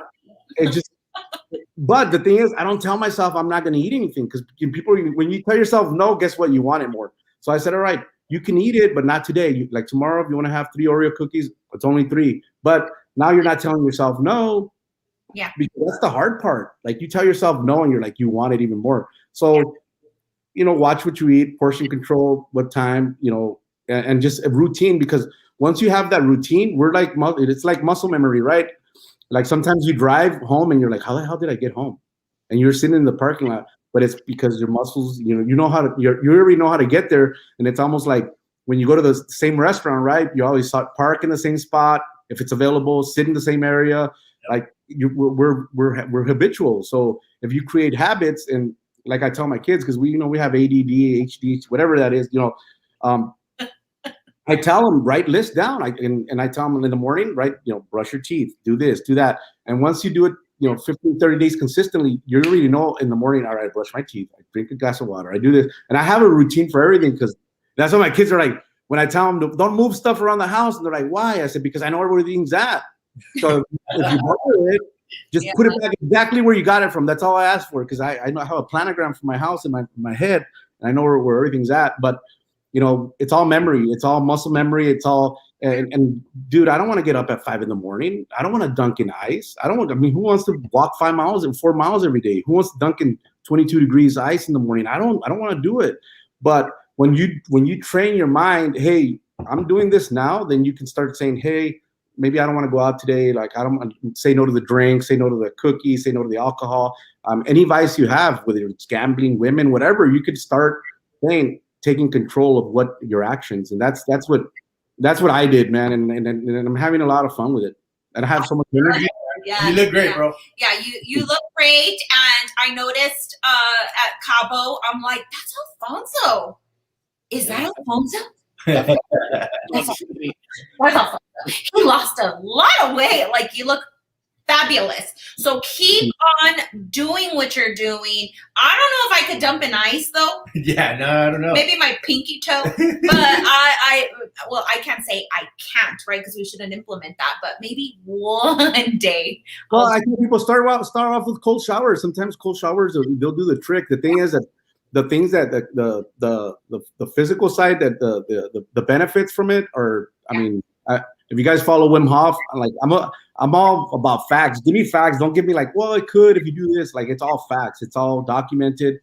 but the thing is, I don't tell myself I'm not going to eat anything because people, when you tell yourself no, guess what? You want it more. So I said, all right, you can eat it, but not today. Like tomorrow, if you want to have 3 Oreo cookies, it's only 3. But now you're not telling yourself no. Yeah. Because that's the hard part. Like you tell yourself no, and you're like, you want it even more. So, watch what you eat, portion control, what time, and just a routine. Because once you have that routine, it's like muscle memory, right? Like sometimes you drive home and you're like, how the hell did I get home? And you're sitting in the parking lot, but it's because your muscles, you already know how to get there. And it's almost like when you go to the same restaurant, right? You always park in the same spot. If it's available, sit in the same area. Like we're habitual. So if you create habits, and like I tell my kids, because we have ADD, HD, whatever that is, I tell them, write lists down. And I tell them in the morning, brush your teeth, do this, do that. And once you do it, 15, 30 days consistently, you already know in the morning, all right, I brush my teeth, I drink a glass of water, I do this. And I have a routine for everything because that's what my kids are like. When I tell them, don't move stuff around the house, and they're like, why? I said, because I know where everything's at. So if you borrow it, just put it back exactly where you got it from. That's all I ask for, because I know I have a planogram for my house in my head, and I know where everything's at. But it's all memory. It's all muscle memory. It's all and dude, I don't want to get up at 5 a.m. I don't want to dunk in ice. Who wants to walk 5 miles and 4 miles every day? Who wants to dunk in 22 degrees ice in the morning? I don't want to do it. But when you train your mind, hey, I'm doing this now, then you can start saying, hey, maybe I don't want to go out today. Like I don't want to say no to the drink, say no to the cookies, say no to the alcohol. Any vice you have, whether it's gambling, women, whatever, you could start taking control of what your actions. And that's what I did, man. And I'm having a lot of fun with it. And I have so much energy. Yeah, you look great, bro. Yeah, you look great. And I noticed at Cabo, I'm like, that's Alfonso. Is that Alfonso? That's Alfonso. He lost a lot of weight. Like you look fabulous. So keep on doing what you're doing. I don't know if I could dump in ice though. Yeah, no, I don't know. Maybe my pinky toe. But I can't say I can't, right? Because we shouldn't implement that. But maybe one day. Well, I think people start off with cold showers. Sometimes cold showers, they'll do the trick. The thing is that the things that the physical side, that the benefits from it are, if you guys follow Wim Hof, I'm all about facts. Give me facts. Don't give me like, well, it could if you do this. Like it's all facts. It's all documented.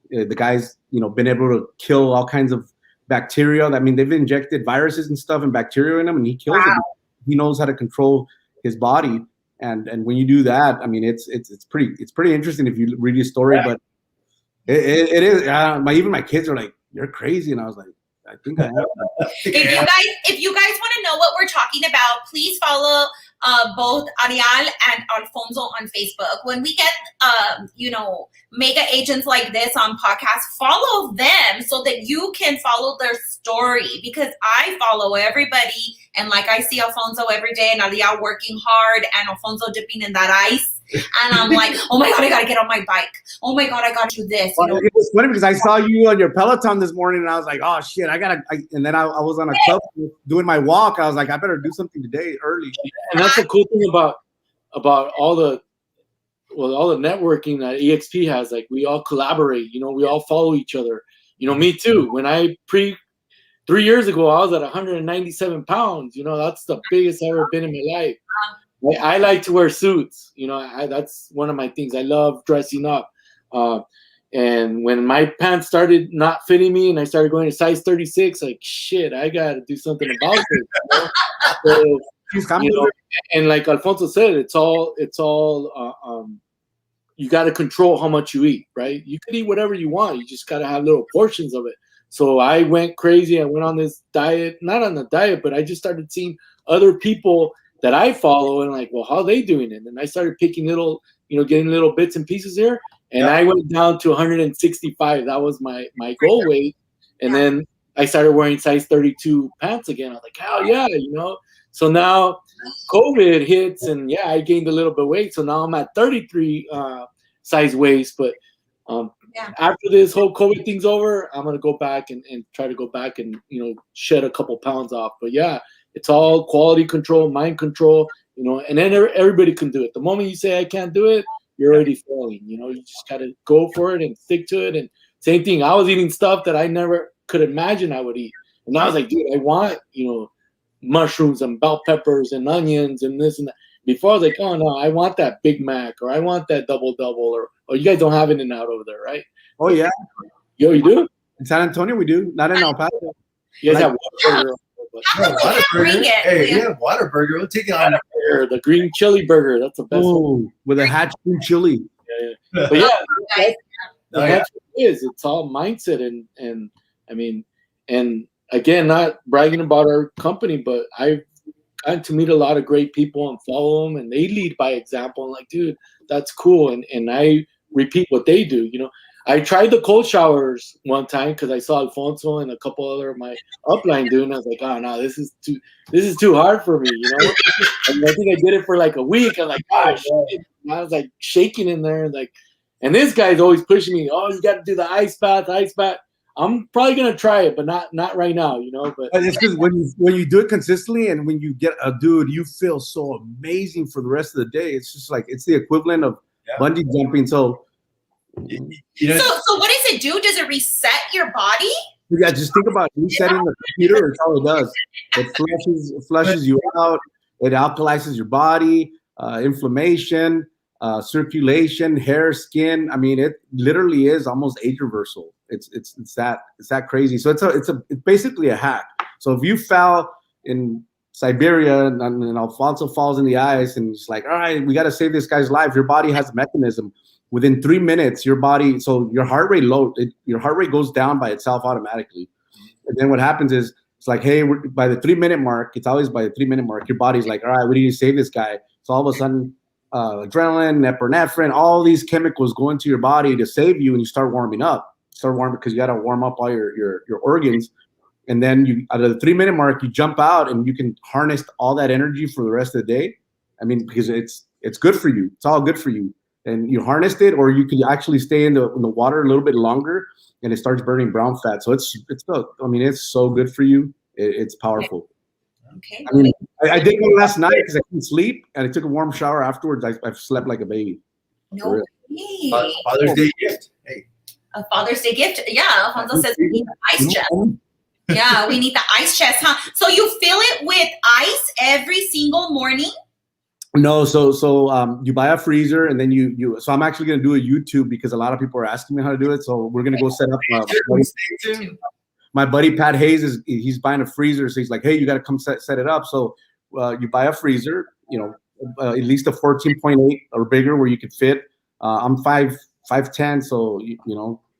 The guy's been able to kill all kinds of bacteria. I mean, they've injected viruses and stuff and bacteria in him, and he kills it. He knows how to control his body. And when you do that, I mean, it's pretty interesting if you read his story. Yeah. But it is. Even my kids are like, "You're crazy," and I was like, I think I am. If you guys want to know what we're talking about, please follow both Ariel and Alfonso on Facebook. When we get mega agents like this on podcasts, follow them so that you can follow their story, because I follow everybody, and like I see Alfonso every day and Ariel working hard and Alfonso dipping in that ice. And I'm like, oh my God, I got to get on my bike. Oh my God, I got to do this. It was funny because I saw you on your Peloton this morning and I was like, oh shit, and then I was on a club doing my walk. I was like, I better do something today early. And that's the cool thing about all the networking that EXP has. Like we all collaborate, we all follow each other. Me too. When I 3 years ago, I was at 197 pounds. You know, that's the biggest I've ever been in my life. I like to wear suits. You know, that's one of my things. I love dressing up. And when my pants started not fitting me and I started going to size 36, like, shit, I got to do something about this. You know, and like Alfonso said, it's all you got to control how much you eat, right? You can eat whatever you want. You just got to have little portions of it. So I went crazy. I went on this diet, not on the diet, but I just started seeing other people that I follow and like, well, how are they doing it? And I started picking little, getting little bits and pieces here. And I went down to 165. That was my goal weight. And then I started wearing size 32 pants again. I was like, hell yeah, So now COVID hits and I gained a little bit of weight. So now I'm at 33 size waist. But after this whole COVID thing's over, I'm going to go back and try to go back and, shed a couple pounds off. But it's all quality control, mind control, and then everybody can do it. The moment you say I can't do it, you're already failing. You just got to go for it and stick to it. And same thing, I was eating stuff that I never could imagine I would eat. And I was like, dude, I want, mushrooms and bell peppers and onions and this and that. Before I was like, oh no, I want that Big Mac or I want that double or you guys don't have In-N-Out over there, right? Oh yeah. Yo, you do? In San Antonio we do, not in El Paso. You guys have Whataburger. Bring it. Hey, yeah, Whataburger. We'll take it on. The green chili burger. That's the best one. With a hatch green chili. Yeah. But that's what it is. It's all mindset and I mean, and again, not bragging about our company, but I've gotten to meet a lot of great people and follow them, and they lead by example. And like, dude, that's cool. And I repeat what they do. I tried the cold showers one time because I saw Alfonso and a couple other of my upline doing. And I was like, oh no, this is too hard for me, And I think I did it for like a week. I'm like, gosh, and I was like shaking in there, and this guy's always pushing me. Oh, you got to do the ice bath. I'm probably gonna try it, but not right now, But it's because when you do it consistently and when you get a dude, you feel so amazing for the rest of the day. It's just like it's the equivalent of bungee jumping. So. So what does it do? Does it reset your body? Yeah, just think about resetting the computer. That's all it does. It flushes you out. It alkalizes your body, inflammation, circulation, hair, skin. I mean, it literally is almost age reversal. It's that crazy. So it's basically a hack. So if you fell in Siberia and Alfonso falls in the ice and it's like, all right, we got to save this guy's life. Your body has a mechanism. Within 3 minutes, your body, so your heart rate goes down by itself automatically. And then what happens is, it's like, hey, by the 3 minute mark, it's always by the 3 minute mark, your body's like, all right, we need to save this guy. So all of a sudden, adrenaline, epinephrine, all these chemicals go into your body to save you, and you start warming up. Because you got to warm up all your organs. And then you, at the 3 minute mark, you jump out and you can harness all that energy for the rest of the day. I mean, because it's good for you. It's all good for you. And you harnessed it, or you can actually stay in the water a little bit longer, and it starts burning brown fat. So it's so good for you. It's powerful. Okay. I mean, I did one last night because I couldn't sleep, and I took a warm shower afterwards. I've slept like a baby. No way. Father's Day gift. Hey. A Father's Day gift. Yeah, Alfonso says we need the ice chest. Yeah, we need the ice chest, huh? So you fill it with ice every single morning? No, so you buy a freezer, and then you. So I'm actually gonna do a YouTube because a lot of people are asking me how to do it. So we're gonna go set up. My buddy Pat Hayes he's buying a freezer, so he's like, hey, you got to come set it up. So you buy a freezer, at least a 14.8 or bigger where you could fit. I'm 5'10", so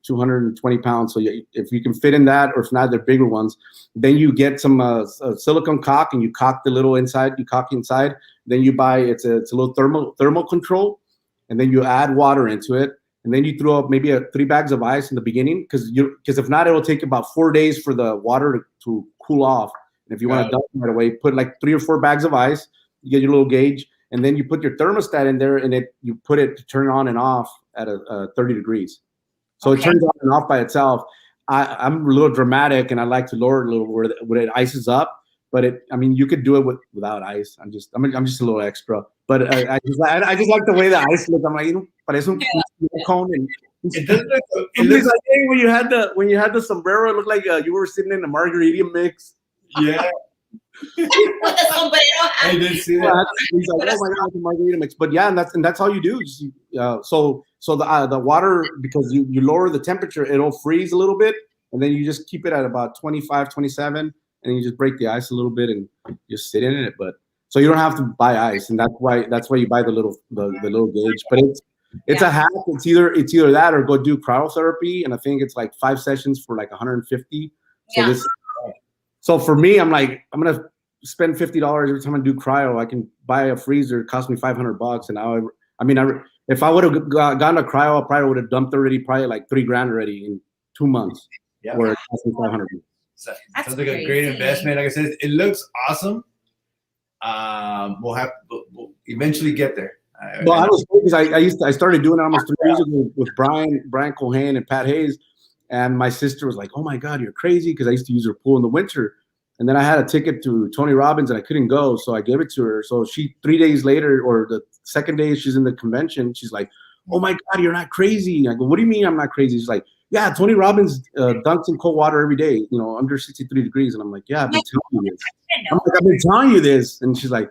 220 pounds. So if you can fit in that, or if not, they're bigger ones. Then you get some silicone caulk, and you caulk the little inside. You caulk inside. Then you buy it's a little thermal control, and then you add water into it, and then you throw up maybe 3 bags of ice in the beginning, because if not, it will take about 4 days for the water to cool off. And if you want to dump it right away, put like 3 or 4 bags of ice. You get your little gauge, and then you put your thermostat in there, and you put it to turn on and off at 30 degrees. So it turns on and off by itself. I'm a little dramatic, and I like to lower it a little where it ices up. But you could do it without ice. I'm just a little extra. But I just like the way the ice looks. I'm like, parece un cone, and It does look. It Somebody's looks like, hey, when you had the sombrero, it looked like you were sitting in a margarita mix. yeah. With the sombrero I hat. did see Yeah, that. he's like, oh my god, it's a margarita mix. But yeah, and that's all you do. Just, so the water, because you lower the temperature, it'll freeze a little bit, and then you just keep it at about 25, 27, and you just break the ice a little bit and just sit in it. But so you don't have to buy ice, and that's why you buy the little gauge. But it's a hack. It's either that or go do cryotherapy, and I think it's like 5 sessions for like 150. So Yeah. so for me, I'm like, I'm gonna spend $50 every time I do cryo. I can buy a freezer, it cost me $500, and if I would have gone to cryo, I probably would have dumped already, probably like $3,000 already in 2 months. Yeah. Where it cost me $500. Sounds That's like a great crazy. investment. Like I said, it looks awesome. We'll eventually get there. Well, I was because I started doing it almost 3 years ago with Brian Cohen and Pat Hayes, and my sister was like, "Oh my God, you're crazy!" Because I used to use her pool in the winter, and then I had a ticket to Tony Robbins and I couldn't go, so I gave it to her. So she 3 days later, or the second day she's in the convention, she's like, "Oh my God, you're not crazy!" I go, "What do you mean I'm not crazy?" She's like, "Yeah, Tony Robbins dunks in cold water every day, under 63 degrees," and I'm like, "Yeah, I've been telling you this." I've been telling you this, and she's like,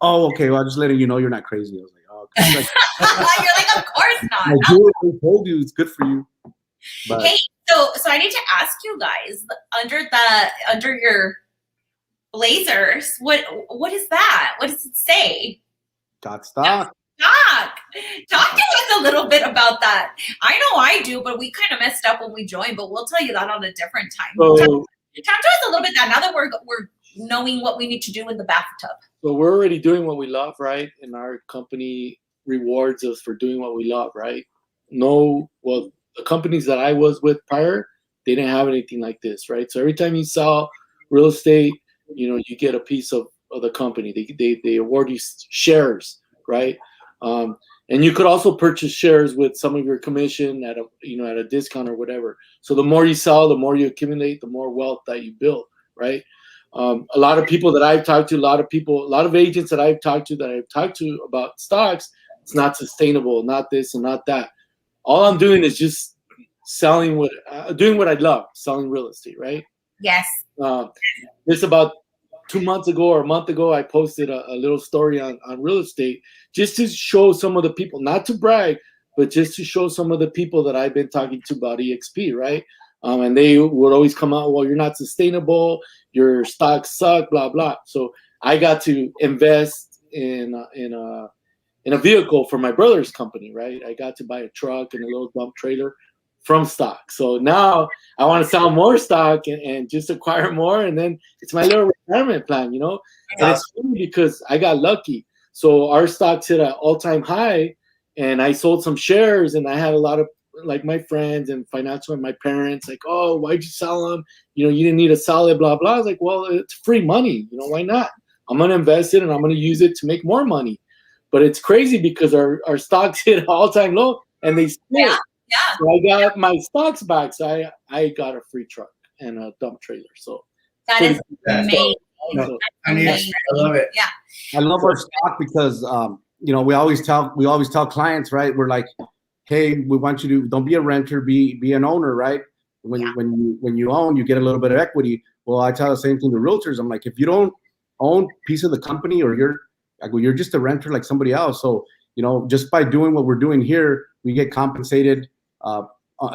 "Oh, okay. Well, I'm just letting you know you're not crazy." I was like, "Oh." Okay. You're like, of course not. I do. I told you it's good for you. But Hey, so I need to ask you guys, under your blazers, what is that? What does it say? got stock. Talk to us a little bit about that. I know I do, but we kind of messed up when we joined, but we'll tell you that on a different time. So, Talk to us a little bit now that we're knowing what we need to do in the bathtub. so we're already doing what we love, right? And our company rewards us for doing what we love, right? Well, the companies that I was with prior, they didn't have anything like this, right? So every time you sell real estate, you get a piece of the company. They award you shares, right? And you could also purchase shares with some of your commission at a discount or whatever. So the more you sell, the more you accumulate, the more wealth that you build, right? A lot of people that I've talked to, a lot of agents that I've talked to about stocks, it's not sustainable, not this and not that. All I'm doing is just doing what I love, selling real estate, right? Yes. This about 2 months ago or a month ago, I posted a little story on real estate just to show some of the people, not to brag, but just to show some of the people that I've been talking to about EXP, right? And they would always come out, well, you're not sustainable, your stocks suck, blah, blah. So I got to invest in a vehicle for my brother's company, right? I got to buy a truck and a little dump trailer from stock. So now I want to sell more stock and just acquire more. And then it's my little retirement plan, And it's funny because I got lucky. So our stocks hit an all-time high and I sold some shares and I had a lot of like my friends and financial and my parents like, oh, why'd you sell them? You didn't need to sell it, blah, blah. I was like, well, it's free money. Why not? I'm going to invest it and I'm going to use it to make more money. But it's crazy because our stocks hit all-time low and they split. Yeah. So I got my stocks back. So I got a free truck and a dump trailer. So That is amazing. I love it. Yeah. I love our stock because we always tell clients, right? We're like, hey, we want you to don't be a renter, be an owner, right? When you own, you get a little bit of equity. Well, I tell the same thing to realtors. I'm like, if you don't own a piece of the company or you're just a renter like somebody else. So just by doing what we're doing here, we get compensated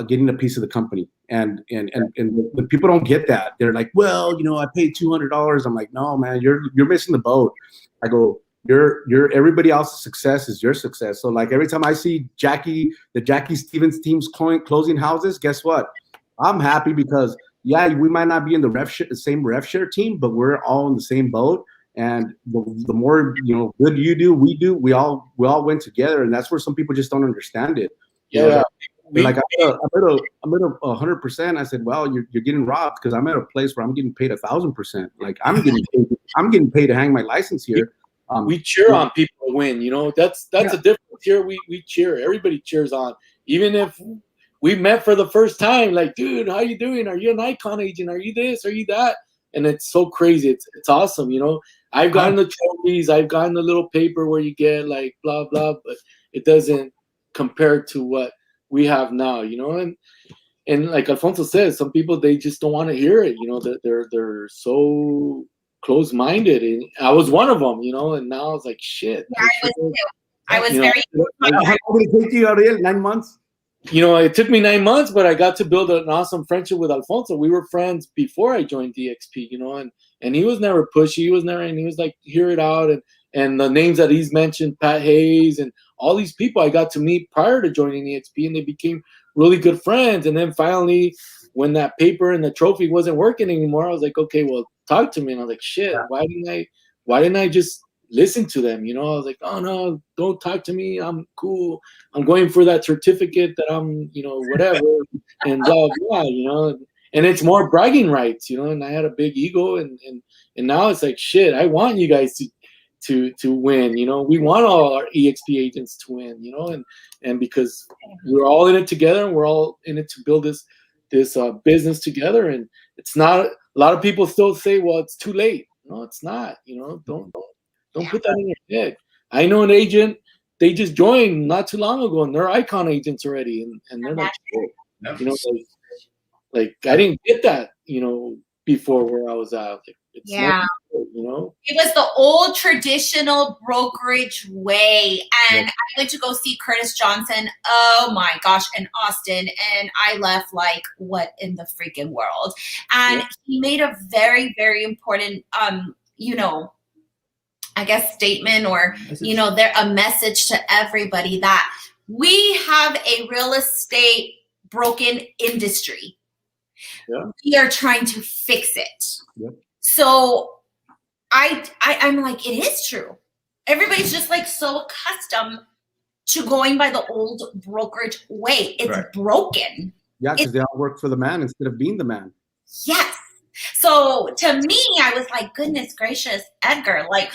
getting a piece of the company. And the people don't get that. They're like, well, I paid $200. I'm like, no, man, you're missing the boat. I go, your everybody else's success is your success. So like every time I see the Jackie Stevens team's closing houses, guess what? I'm happy because we might not be in the same rev share team, but we're all in the same boat. And the more good you do, we all win together, and that's where some people just don't understand it. Yeah. Like I'm at 100%. I said, well, you're getting robbed because I'm at a place where I'm getting paid 1,000%. Like I'm getting paid to hang my license here. We cheer on people to win. That's a difference here. We cheer. Everybody cheers on, even if we met for the first time. Like, dude, how you doing? Are you an Icon agent? Are you this? Are you that? And it's so crazy. It's awesome. I've gotten the trophies. I've gotten the little paper where you get like blah blah, but it doesn't compare to what we have now, and like Alfonso says, some people, they just don't want to hear it, they're so close-minded, and I was one of them, and now it's like shit. Yeah, I was too. I was You know, very. How long did it take you, Ariel? 9 months? it took me 9 months, but I got to build an awesome friendship with Alfonso. We were friends before I joined DXP, and he was never pushy. He was never, and he was like, hear it out. And the names that he's mentioned, Pat Hayes and all these people I got to meet prior to joining DXP, and they became really good friends. And then finally, when that paper and the trophy wasn't working anymore, I was like, okay, well, talk to me. And I was like, shit, why didn't I just listen to them? I was like, oh no, don't talk to me. I'm cool. I'm going for that certificate that I'm, whatever, and blah blah, and it's more bragging rights, and I had a big ego, and now it's like, shit, I want you guys to win, we want all our EXP agents to win, and because we're all in it together, and we're all in it to build this business together. And it's not, a lot of people still say, well, it's too late. No, it's not. Don't put that in your head. I know an agent, they just joined not too long ago, and they're icon agents already, and they're like, like I didn't get that, before where I was at. Like, it's Yeah. not, It was the old traditional brokerage way. And I went to go see Curtis Johnson. Oh my gosh, in Austin. And I left like, what in the freaking world? And he made a very, very important, I guess statement, or, there a message to everybody that we have a real estate broken industry. Yeah. We are trying to fix it. Yeah. So I'm like, it is true. Everybody's just like so accustomed to going by the old brokerage way. It's broken. Yeah, because they all work for the man instead of being the man. Yes. So to me, I was like, goodness gracious, Edgar, like,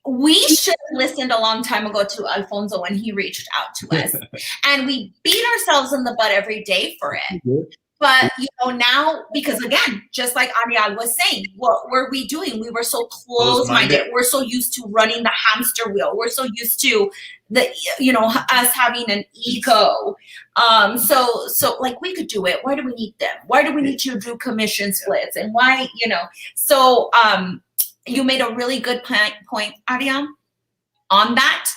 we should have listened a long time ago to Alfonso when he reached out to us. And we beat ourselves in the butt every day for it. But, now, because again, just like Ariel was saying, what were we doing? We were so close-minded. We're so used to running the hamster wheel. We're so used to us having an ego. So like, we could do it. Why do we need them? Why do we need to do commission splits? And why, so you made a really good point, Ariel, on that.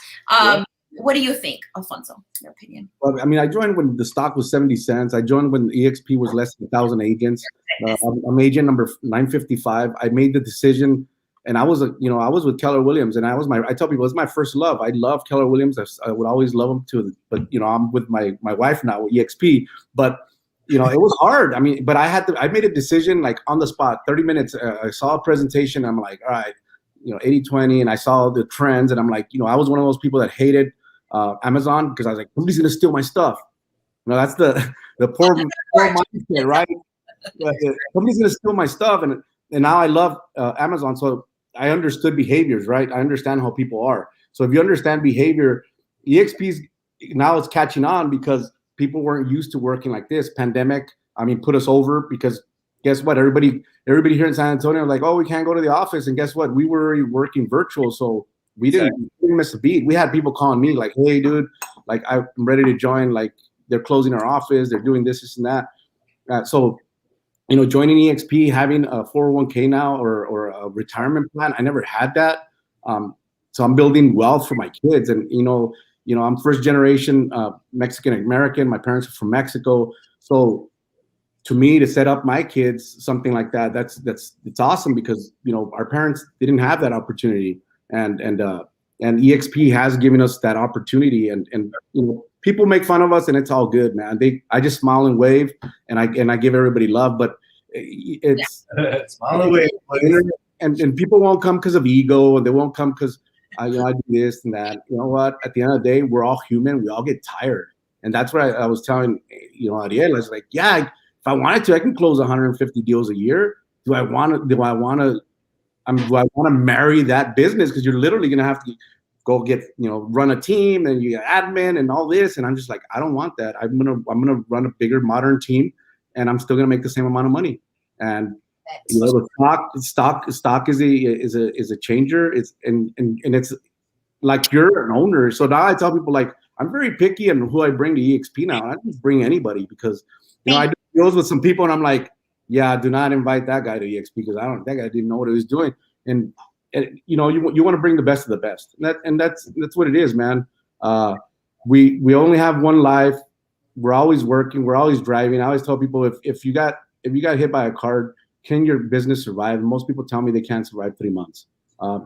What do you think, Alfonso, your opinion? Well, I mean, I joined when the stock was 70 cents. I joined when EXP was less than 1,000 agents. I'm agent number 955. I made the decision, and I was with Keller Williams, and I tell people, it's my first love. I love Keller Williams. I would always love them too. But, I'm with my wife now with EXP. But, it was hard. I mean, but I made a decision like on the spot, 30 minutes. I saw a presentation. I'm like, all right, 80-20. And I saw the trends. And I'm like, I was one of those people that hated Amazon because I was like, nobody's gonna steal my stuff. That's the poor mindset, right? Somebody's gonna steal my stuff, and now I love Amazon, so I understood behaviors, right? I understand how people are. So if you understand behavior, EXP's now it's catching on because people weren't used to working like this. Pandemic, put us over because guess what? Everybody here in San Antonio was like, oh, we can't go to the office, and guess what? We were working virtual, so we didn't miss a beat. We had people calling me like, hey, dude, like I'm ready to join. Like they're closing our office. They're doing this and that. So, joining EXP, having a 401k now or a retirement plan, I never had that. So I'm building wealth for my kids. And, I'm first generation Mexican American. My parents are from Mexico. So to me, to set up my kids, something like that, it's awesome because, our parents didn't have that opportunity. And EXP has given us that opportunity, and people make fun of us, and it's all good, man. I just smile and wave, and I give everybody love, but it's smile and wave, and people won't come because of ego, and they won't come because I do this and that. You know what? At the end of the day, we're all human. We all get tired, and that's what I was telling Ariel. I was like, yeah, if I wanted to, I can close 150 deals a year. Do I want to marry that business? Because you're literally going to have to go get, run a team and you got admin and all this. And I'm just like, I don't want that. I'm going to run a bigger modern team, and I'm still going to make the same amount of money. And, the stock is a changer. And it's like, you're an owner. So now I tell people like, I'm very picky on who I bring to EXP now. I don't bring anybody because, I do deals with some people and I'm like, yeah, do not invite that guy to EXP because that guy didn't know what he was doing. And you want to bring the best of the best. And that's what it is, man. We only have one life. We're always working. We're always driving. I always tell people if you got hit by a car, can your business survive? And most people tell me they can't survive 3 months. I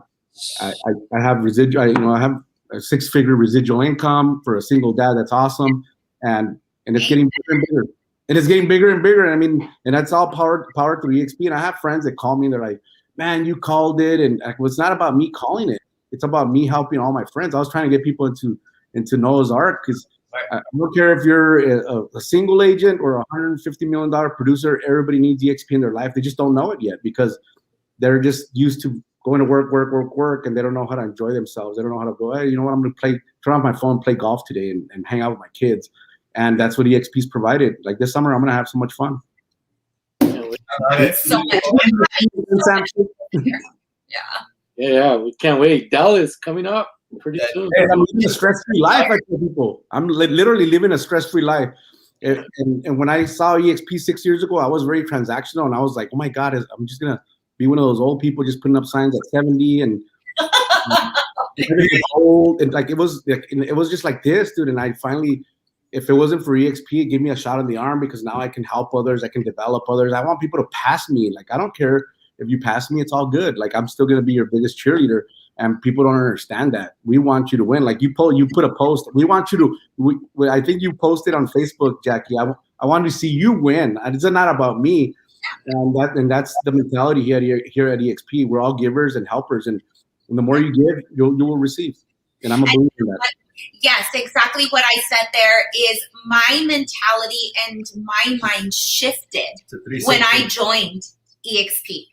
have residual. I have a 6-figure residual income for a single dad. That's awesome, and it's getting bigger and bigger. And it's getting bigger and bigger. And that's all powered through EXP. And I have friends that call me and they're like, man, you called it. And it's not about me calling it. It's about me helping all my friends. I was trying to get people into Noah's Ark because I don't care if you're a single agent or a $150 million producer. Everybody needs EXP in their life. They just don't know it yet because they're just used to going to work, and they don't know how to enjoy themselves. They don't know how to go, hey, you know what, I'm going to turn off my phone, play golf today and hang out with my kids. And that's what EXP's provided. Like this summer, I'm going to have so much fun. So much. Yeah, we can't wait. Dallas coming up pretty soon. And I'm living a stress-free life. I tell people, I'm literally living a stress-free life. And when I saw EXP 6 years ago, I was very transactional, and I was like, oh my God, I'm just gonna be one of those old people just putting up signs at 70 and old, and like it was just like this, dude. And I finally, if it wasn't for EXP, it gave me a shot in the arm because now I can help others, I can develop others. I want people to pass me. Like I don't care if you pass me, it's all good. Like I'm still gonna be your biggest cheerleader. And people don't understand that. We want you to win. Like you put a post. We want you to. I think you posted on Facebook, Jackie. I want to see you win. It's not about me. And that's the mentality here at EXP. We're all givers and helpers, and the more you give, you will receive. And I'm a believer in that. Yes, exactly what I said there is my mentality and my mind shifted when I joined EXP.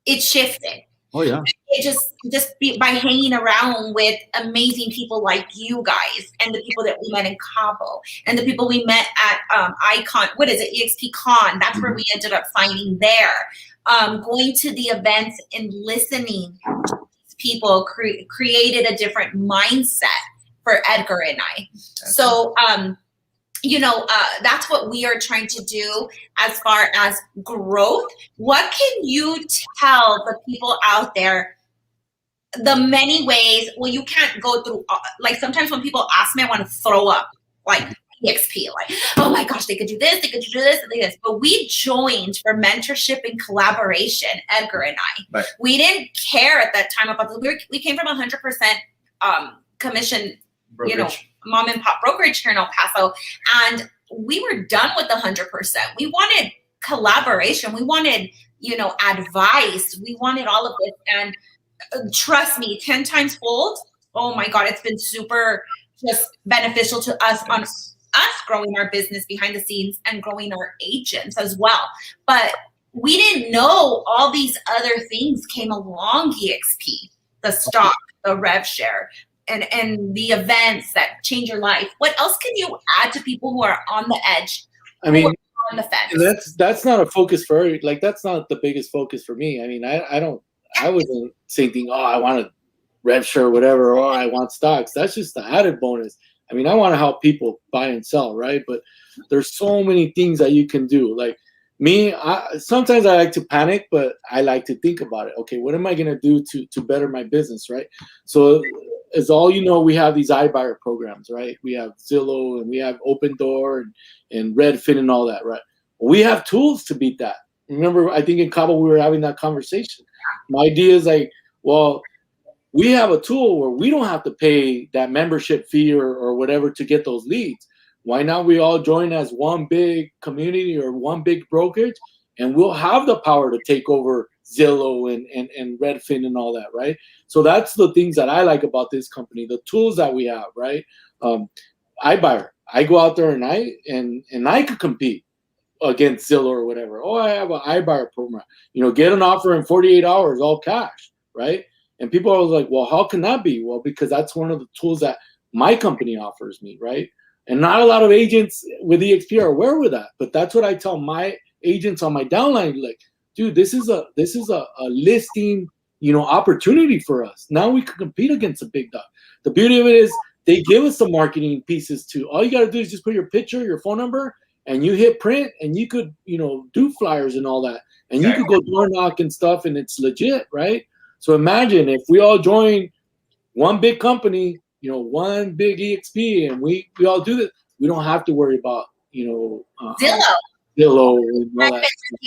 It shifted. Oh yeah. It just by hanging around with amazing people like you guys and the people that we met in Cabo and the people we met at Icon. What is it? EXP Con. That's where we ended up finding there. Going to the events and listening to people created a different mindset for Edgar and I. So, that's what we are trying to do as far as growth. What can you tell the people out there the many ways? Well, you can't go through, like sometimes when people ask me, I want to throw up, like EXP, like, oh my gosh, they could do this, they could do this, and this. But we joined for mentorship and collaboration, Edgar and I. Right. We didn't care at that time about this. We came from 100% commission, Brokerage. mom and pop brokerage here in El Paso. And we were done with the 100%. We wanted collaboration. We wanted, advice. We wanted all of this. And trust me, 10 times fold. Oh my God, it's been super just beneficial to us on us growing our business behind the scenes and growing our agents as well. But we didn't know all these other things came along EXP, the stock, the rev share, and the events that change your life. What else can you add to people who are on the edge? I mean, on the fence? That's not a focus for, like, that's not the biggest focus for me. I mean, I wasn't thinking, oh, I want a rev share or whatever, or I want stocks. That's just the added bonus. I mean, I want to help people buy and sell, right? But there's so many things that you can do. Like me, sometimes I like to panic, but I like to think about it. Okay, what am I going to do to better my business, right? So as all you know, we have these iBuyer programs, right? We have Zillow and we have Open Door and Redfin and all that, right? We have tools to beat that. Remember, I think in Cabo we were having that conversation. My idea is like, well, we have a tool where we don't have to pay that membership fee or whatever to get those leads. Why not we all join as one big community or one big brokerage, and we'll have the power to take over Zillow and Redfin and all that, right? So that's the things that I like about this company, the tools that we have, right? iBuyer, I go out there and I could compete against Zillow or whatever. Oh, I have an iBuyer program. Get an offer in 48 hours, all cash, right? And people are like, well, how can that be? Well, because that's one of the tools that my company offers me, right? And not a lot of agents with EXP are aware of that, but that's what I tell my agents on my downline, like, dude, this is a listing, opportunity for us. Now we can compete against a big dog. The beauty of it is they give us the marketing pieces too. All you got to do is just put your picture, your phone number, and you hit print, and you could, do flyers and all that. And you could go door knock and stuff, and it's legit, right? So imagine if we all join one big company, one big EXP, and we all do this. We don't have to worry about, Zillow. Zillow and all that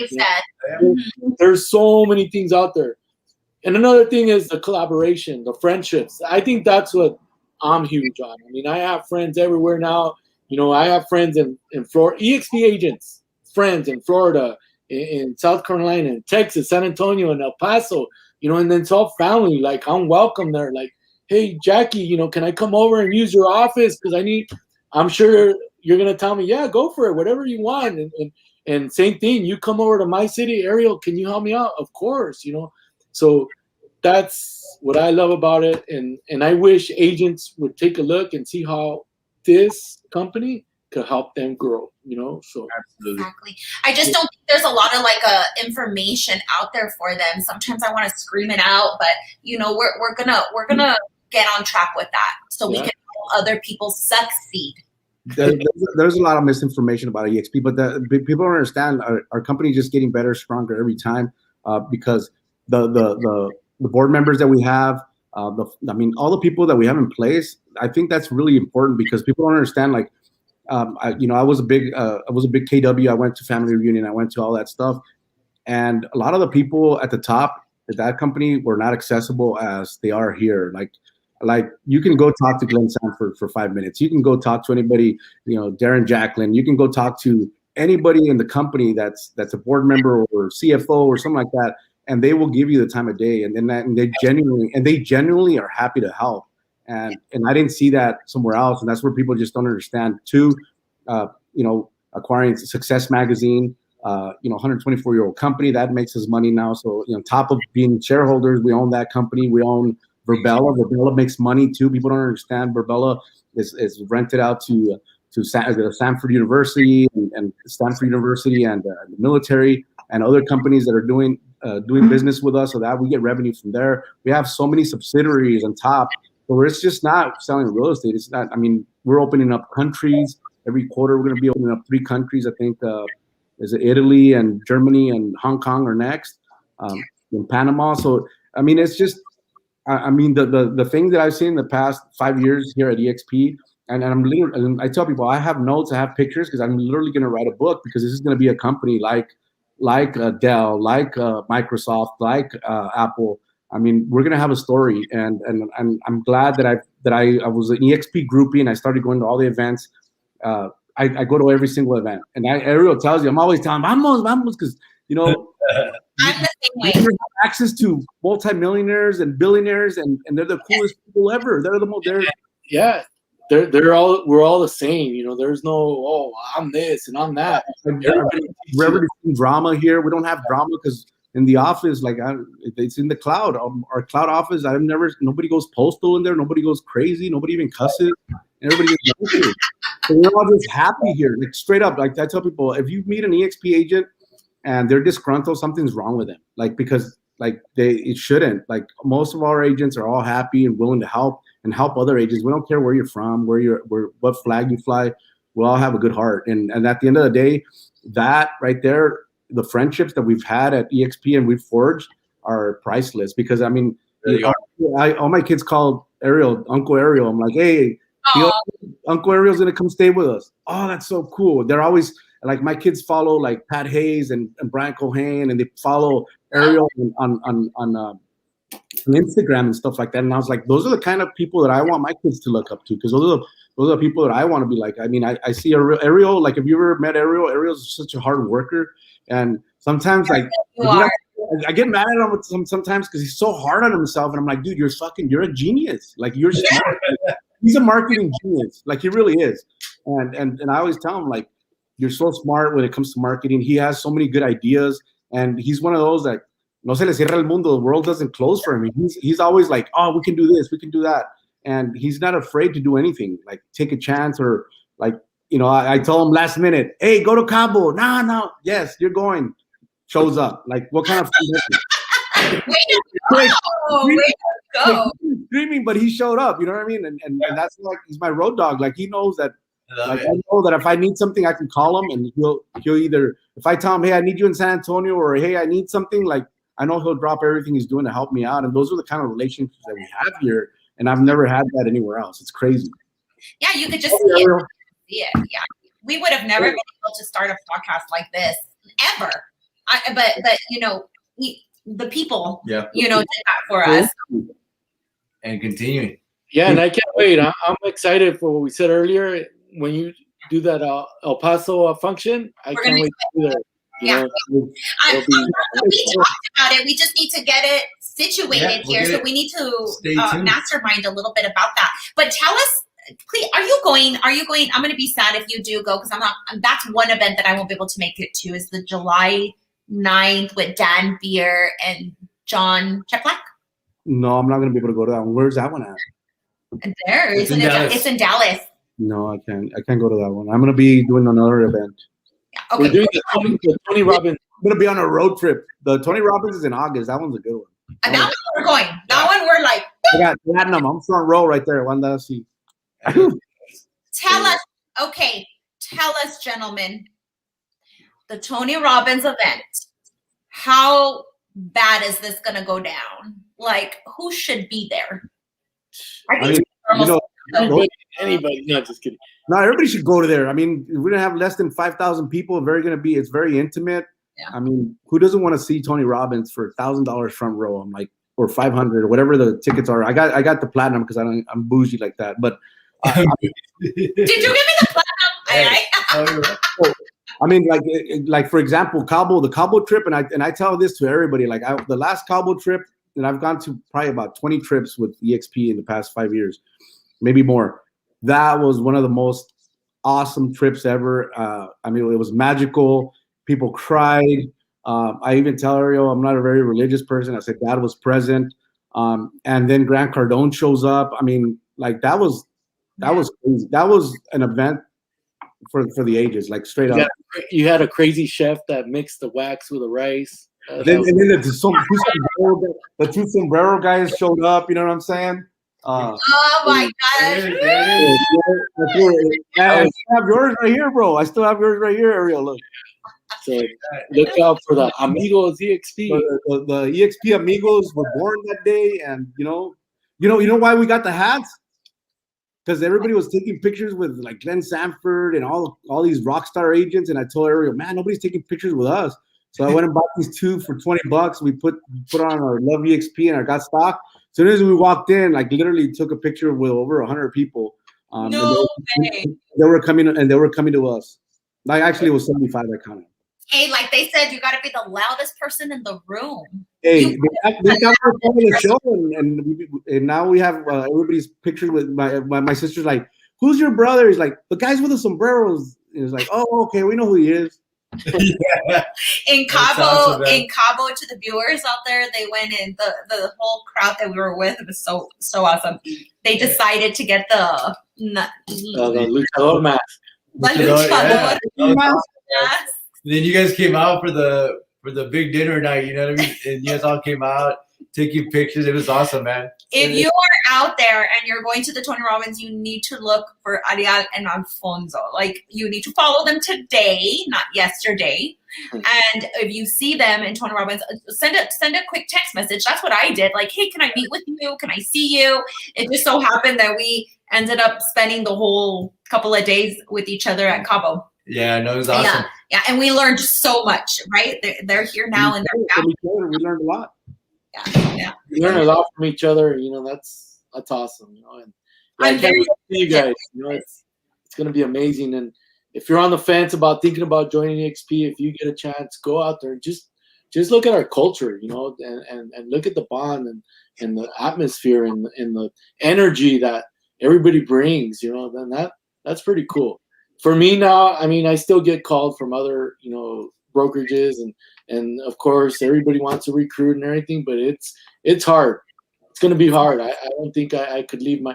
stuff. There's so many things out there. And another thing is the collaboration, the friendships. I think that's what I'm huge on. I mean, I have friends everywhere now. I have friends in Florida, EXP agents, friends in Florida, in South Carolina, in Texas, San Antonio, and El Paso, and then it's all family. Like, I'm welcome there. Like, hey, Jackie, can I come over and use your office? Because I'm sure you're going to tell me, yeah, go for it, whatever you want. And same thing, you come over to my city, Ariel, can you help me out? Of course, So that's what I love about it. And I wish agents would take a look and see how this company could help them grow, so. Absolutely. Exactly. I just don't think there's a lot of information out there for them. Sometimes I want to scream it out, but we're gonna get on track with that so we can help other people succeed. There's a lot of misinformation about EXP, but people don't understand our company is just getting better, stronger every time, because the board members that we have, all the people that we have in place. I think that's really important because people don't understand. Like, I was a big KW. I went to family reunion. I went to all that stuff, and a lot of the people at the top at that company were not accessible as they are here. Like you can go talk to Glenn Sanford for 5 minutes. You can go talk to anybody, Darren Jacklin. You can go talk to anybody in the company that's a board member or CFO or something like that, and they will give you the time of day. And they genuinely are happy to help. And I didn't see that somewhere else, and that's where people just don't understand. Too, acquiring Success Magazine, 124-year-old company that makes us money now. So top of being shareholders, we own that company. We own Verbella. Verbella makes money too. People don't understand. Verbella is rented out to Stanford University and Stanford University and the military and other companies that are doing business with us, so that we get revenue from there. We have so many subsidiaries on top. So it's just not selling real estate. It's not. I mean, we're opening up countries every quarter. We're going to be opening up 3 countries. I think is it Italy and Germany and Hong Kong are next, in Panama. So I mean, it's just. The thing that I've seen in the past 5 years here at EXP, and I tell people I have notes, I have pictures because I'm literally going to write a book because this is going to be a company like Dell, like Microsoft, like Apple. I mean, we're gonna have a story, and I'm glad that I was an EXP groupie and I started going to all the events. I go to every single event, and Ariel tells you I'm always telling vamos, because I'm the same way. We have access to multimillionaires and billionaires, and they're the coolest people ever. They're the most. We're all the same. There's no I'm this and I'm that. Everybody sees drama here. We don't have drama because. In the office, it's in the cloud. Our cloud office, nobody goes postal in there. Nobody goes crazy. Nobody even cusses. Everybody gets nice. So we're all just happy here. Like straight up, like I tell people, if you meet an EXP agent and they're disgruntled, something's wrong with them. Because it shouldn't. Like most of our agents are all happy and willing to help other agents. We don't care where you're from, what flag you fly. We all have a good heart. And at the end of the day, that right there, the friendships that we've had at EXP and we've forged are priceless because all my kids call Ariel Uncle Ariel. I'm like, hey, Uncle Ariel's gonna come stay with us. Oh, that's so cool. They're always like my kids follow like Pat Hayes and Brian Cohen, and they follow Ariel on Instagram and stuff like that. And I was like, those are the kind of people that I want my kids to look up to because those are the people that I want to be like. I mean, I see Ariel. Like, if you ever met Ariel, Ariel's such a hard worker. And sometimes I get mad at him sometimes because he's so hard on himself. And I'm like, dude, you're a genius. Like, you're smart. He's a marketing genius. Like, he really is. And I always tell him, like, you're so smart when it comes to marketing. He has so many good ideas. And he's one of those that no se le cierra el mundo. The world doesn't close for him. He's always like, oh, we can do this. We can do that. And he's not afraid to do anything, like take a chance or like, I told him last minute, hey, go to Cabo. No. Yes, you're going. Shows up. Like, what kind of fun is it? Like, Way to go. screaming, but he showed up. You know what I mean? And that's like he's my road dog. Like he knows that. Like I know that if I need something, I can call him, and he'll either if I tell him, hey, I need you in San Antonio, or hey, I need something. Like I know he'll drop everything he's doing to help me out. And those are the kind of relationships that we have here, and I've never had that anywhere else. It's crazy. Yeah, you could just see it. Yeah, yeah. We would have never been able to start a podcast like this ever. But you know, the people, you know, did that for us. And continuing. Yeah, and I can't wait. I'm excited for what we said earlier. When you do that El Paso function, I can't wait to do that. Yeah. We talked about it. We just need to get it situated here. So we need to mastermind a little bit about that. But tell us, please, are you going? I'm going to be sad if you do go, because I'm not. That's one event that I won't be able to make it to, is the July 9th with Dan Beer and John Cheplack. No, I'm not going to be able to go to that one. Where's that one at? There, it's in Dallas. No, I can't go to that one. I'm going to be doing another event. Yeah, okay. We're doing the Tony Robbins. I'm going to be on a road trip. The Tony Robbins is in August. That one's a good one. That one we're going. That one we're like. I got platinum. I'm front row right there. One see. Tell us, gentlemen, the Tony Robbins event. How bad is this going to go down? Like, who should be there? I think anybody. No, just kidding. No, everybody should go to there. I mean, we're gonna have less than 5,000 people. It's very intimate. Yeah. I mean, who doesn't want to see Tony Robbins for $1,000 front row? I'm like, or 500 or whatever the tickets are. I got the platinum because I'm bougie like that. But did you give me the platinum? I mean, like for example, the Cabo trip, and I tell this to everybody. Like the last Cabo trip, and I've gone to probably about 20 trips with EXP in the past 5 years, maybe more. That was one of the most awesome trips ever. I mean, it was magical. People cried. I even tell Ariel, I'm not a very religious person. I said God was present. And then Grant Cardone shows up. I mean, like that was crazy. That was an event for the ages, like straight up. You had a crazy chef that mixed the wax with the rice. Then the two sombrero guys showed up. You know what I'm saying? Oh my gosh! I still have yours right here, bro. I still have yours right here, Ariel. Look. So look out for the Amigos EXP. The EXP Amigos were born that day, and you know why we got the hats? Because everybody was taking pictures with like Glenn Sanford and all these rock star agents, and I told Ariel, man, nobody's taking pictures with us. So I went and bought these two for $20. We put on our Love EXP and I got stock. As soon as we walked in, like literally took a picture with over 100 people. No way. They were coming to us. Like actually, it was 75 that counted. Hey, like they said, you got to be the loudest person in the room. Hey, they got the show, and now we have everybody's pictures with my sister's like, who's your brother? He's like, the guys with the sombreros. And he's like, oh, okay, we know who he is. Yeah. In Cabo, to the viewers out there, they went in the whole crowd that we were with. It was so awesome. They decided to get the luchador mask. Mask. Then you guys came out for the big dinner night. You know what I mean? And you guys all came out taking pictures. It was awesome, man. If you are out there and you're going to the Tony Robbins, you need to look for Ariel and Alfonso. Like, you need to follow them today, not yesterday. And if you see them in Tony Robbins, send a quick text message. That's what I did. Like, hey, can I meet with you? Can I see you? It just so happened that we ended up spending the whole couple of days with each other at Cabo. Yeah, no, it was awesome. Yeah, and we learned so much, right? They're here now, and they're we learned a lot. Yeah. We learn a lot from each other. You know, that's awesome. You know, and I can't wait to see you guys. You know, it's going to be amazing. And if you're on the fence about thinking about joining EXP, if you get a chance, go out there and just look at our culture. You know, and look at the bond and the atmosphere and the energy that everybody brings. You know, then that's pretty cool. For me now, I mean, I still get called from other, you know, brokerages and of course everybody wants to recruit and everything, but it's hard. It's going to be hard. I don't think I could leave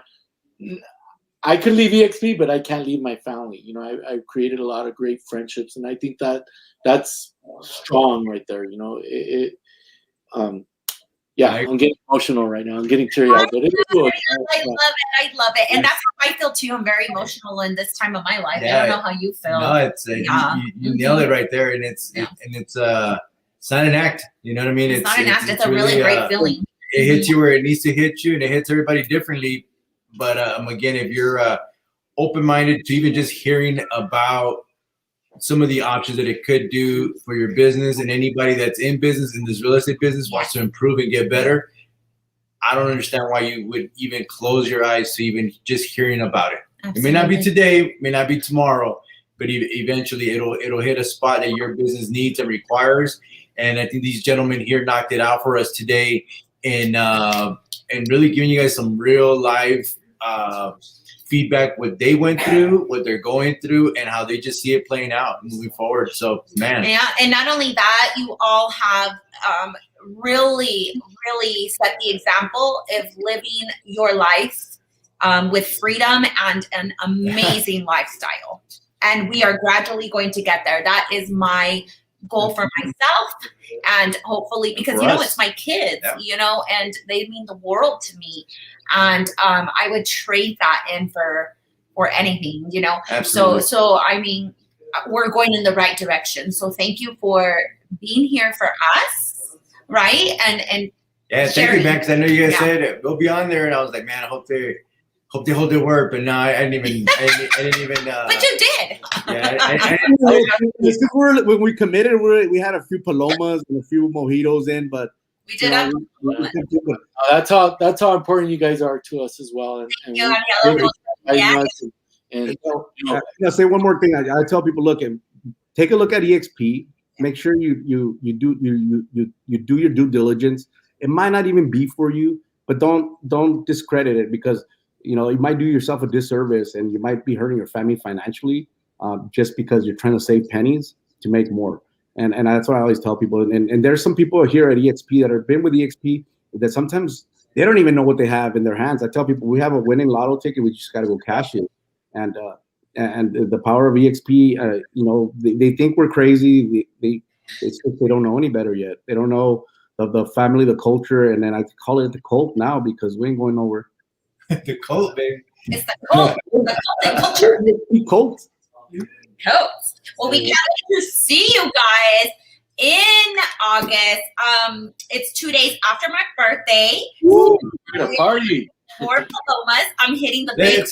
I could leave EXP, but I can't leave my family. You know, I've created a lot of great friendships, and I think that's strong right there. You know, Yeah, I'm getting emotional right now. I'm getting teary-eyed. But it's cool. I love it. And that's how I feel too. I'm very emotional in this time of my life. I don't know how you feel. No, it's you nail it right there, and it's not an act. You know what I mean? It's not an act. It's a really great feeling. It hits you where it needs to hit you, and it hits everybody differently. But again, if you're open-minded to even just hearing about some of the options that it could do for your business, and anybody that's in business, in this real estate business, wants to improve and get better, I don't understand why you would even close your eyes to even just hearing about it. Absolutely. It may not be today, may not be tomorrow, but eventually it'll hit a spot that your business needs and requires. And I think these gentlemen here knocked it out for us today, and really giving you guys some real life feedback, what they went through, what they're going through, and how they just see it playing out moving forward. So, man. Yeah, and not only that, you all have really set the example of living your life with freedom and an amazing lifestyle. And we are gradually going to get there. That is my goal for myself, and hopefully, because it's my kids, and they mean the world to me, and I would trade that in for anything, Absolutely. So I mean, we're going in the right direction. So thank you for being here for us, right? And yeah, thank you, man. Because I know you guys said it. Go be on there, and I was like, man, I hope they hold their word. But no, I didn't even. But you did. Yeah, when we committed, we had a few palomas and a few mojitos in, but we did have. That's how important you guys are to us as well. And I'll say one more thing. I tell people, look, take a look at EXP. Make sure you do your due diligence. It might not even be for you, but don't discredit it, because you might do yourself a disservice, and you might be hurting your family financially just because you're trying to save pennies to make more. And that's what I always tell people. And there's some people here at EXP that have been with EXP that sometimes they don't even know what they have in their hands. I tell people, we have a winning lotto ticket. We just got to go cash it. And the power of EXP, they think we're crazy. They don't know any better yet. They don't know the family, the culture. And then I call it the cult now, because we ain't going nowhere. The cult, baby. It's the cult. The cult culture. Cult. Well, we can't wait to see you guys in August. It's 2 days after my birthday. Woo! A party. 4 palomas. I'm hitting the big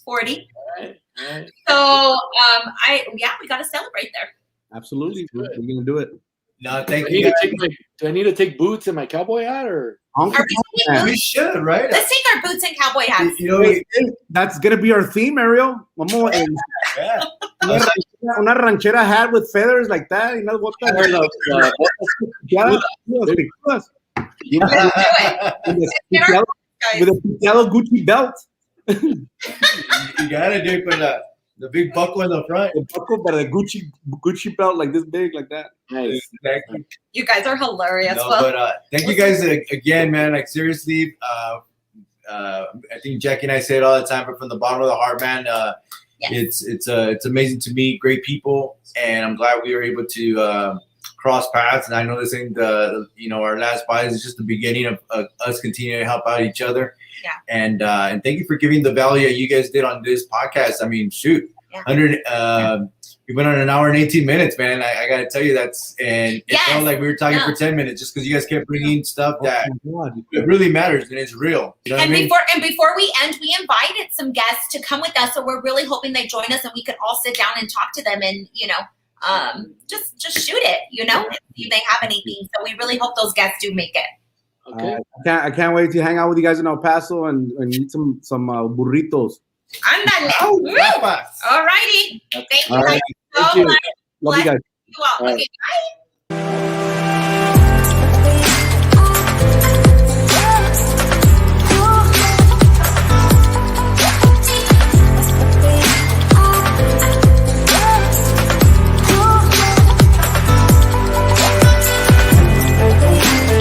40. Right. So, we got to celebrate there. Absolutely, we're gonna do it. No, thank you. Do I need to take boots and my cowboy hat, or? We should, right? Let's take our boots and cowboy hats. That's gonna be our theme, Ariel. Yeah. Una ranchera hat with feathers like that. What the with a yellow Gucci belt. You gotta do it with the big buckle in the front. The buckle, but a Gucci belt like this big, like that. Nice. Exactly. You guys are hilarious. No, but thank you guys again, man. Like, seriously, I think Jackie and I say it all the time, but from the bottom of the heart, man, yes. It's amazing to meet great people, and I'm glad we were able to cross paths. And I know this ain't our last buys. It's just the beginning of us continuing to help out each other. Yeah. And thank you for giving the value that you guys did on this podcast. I mean, shoot, 100. We went on an hour and 18 minutes, man. I got to tell you, it felt like we were talking for 10 minutes just because you guys kept bringing stuff that it really matters and it's real. You know what I mean? Before we end, we invited some guests to come with us, so we're really hoping they join us and we could all sit down and talk to them and just shoot it, and see if they have anything. So we really hope those guests do make it. Okay. I can't wait to hang out with you guys in El Paso and eat some burritos. Ándale. All righty. Thank you guys so much. Love you guys. You all. Okay, bye.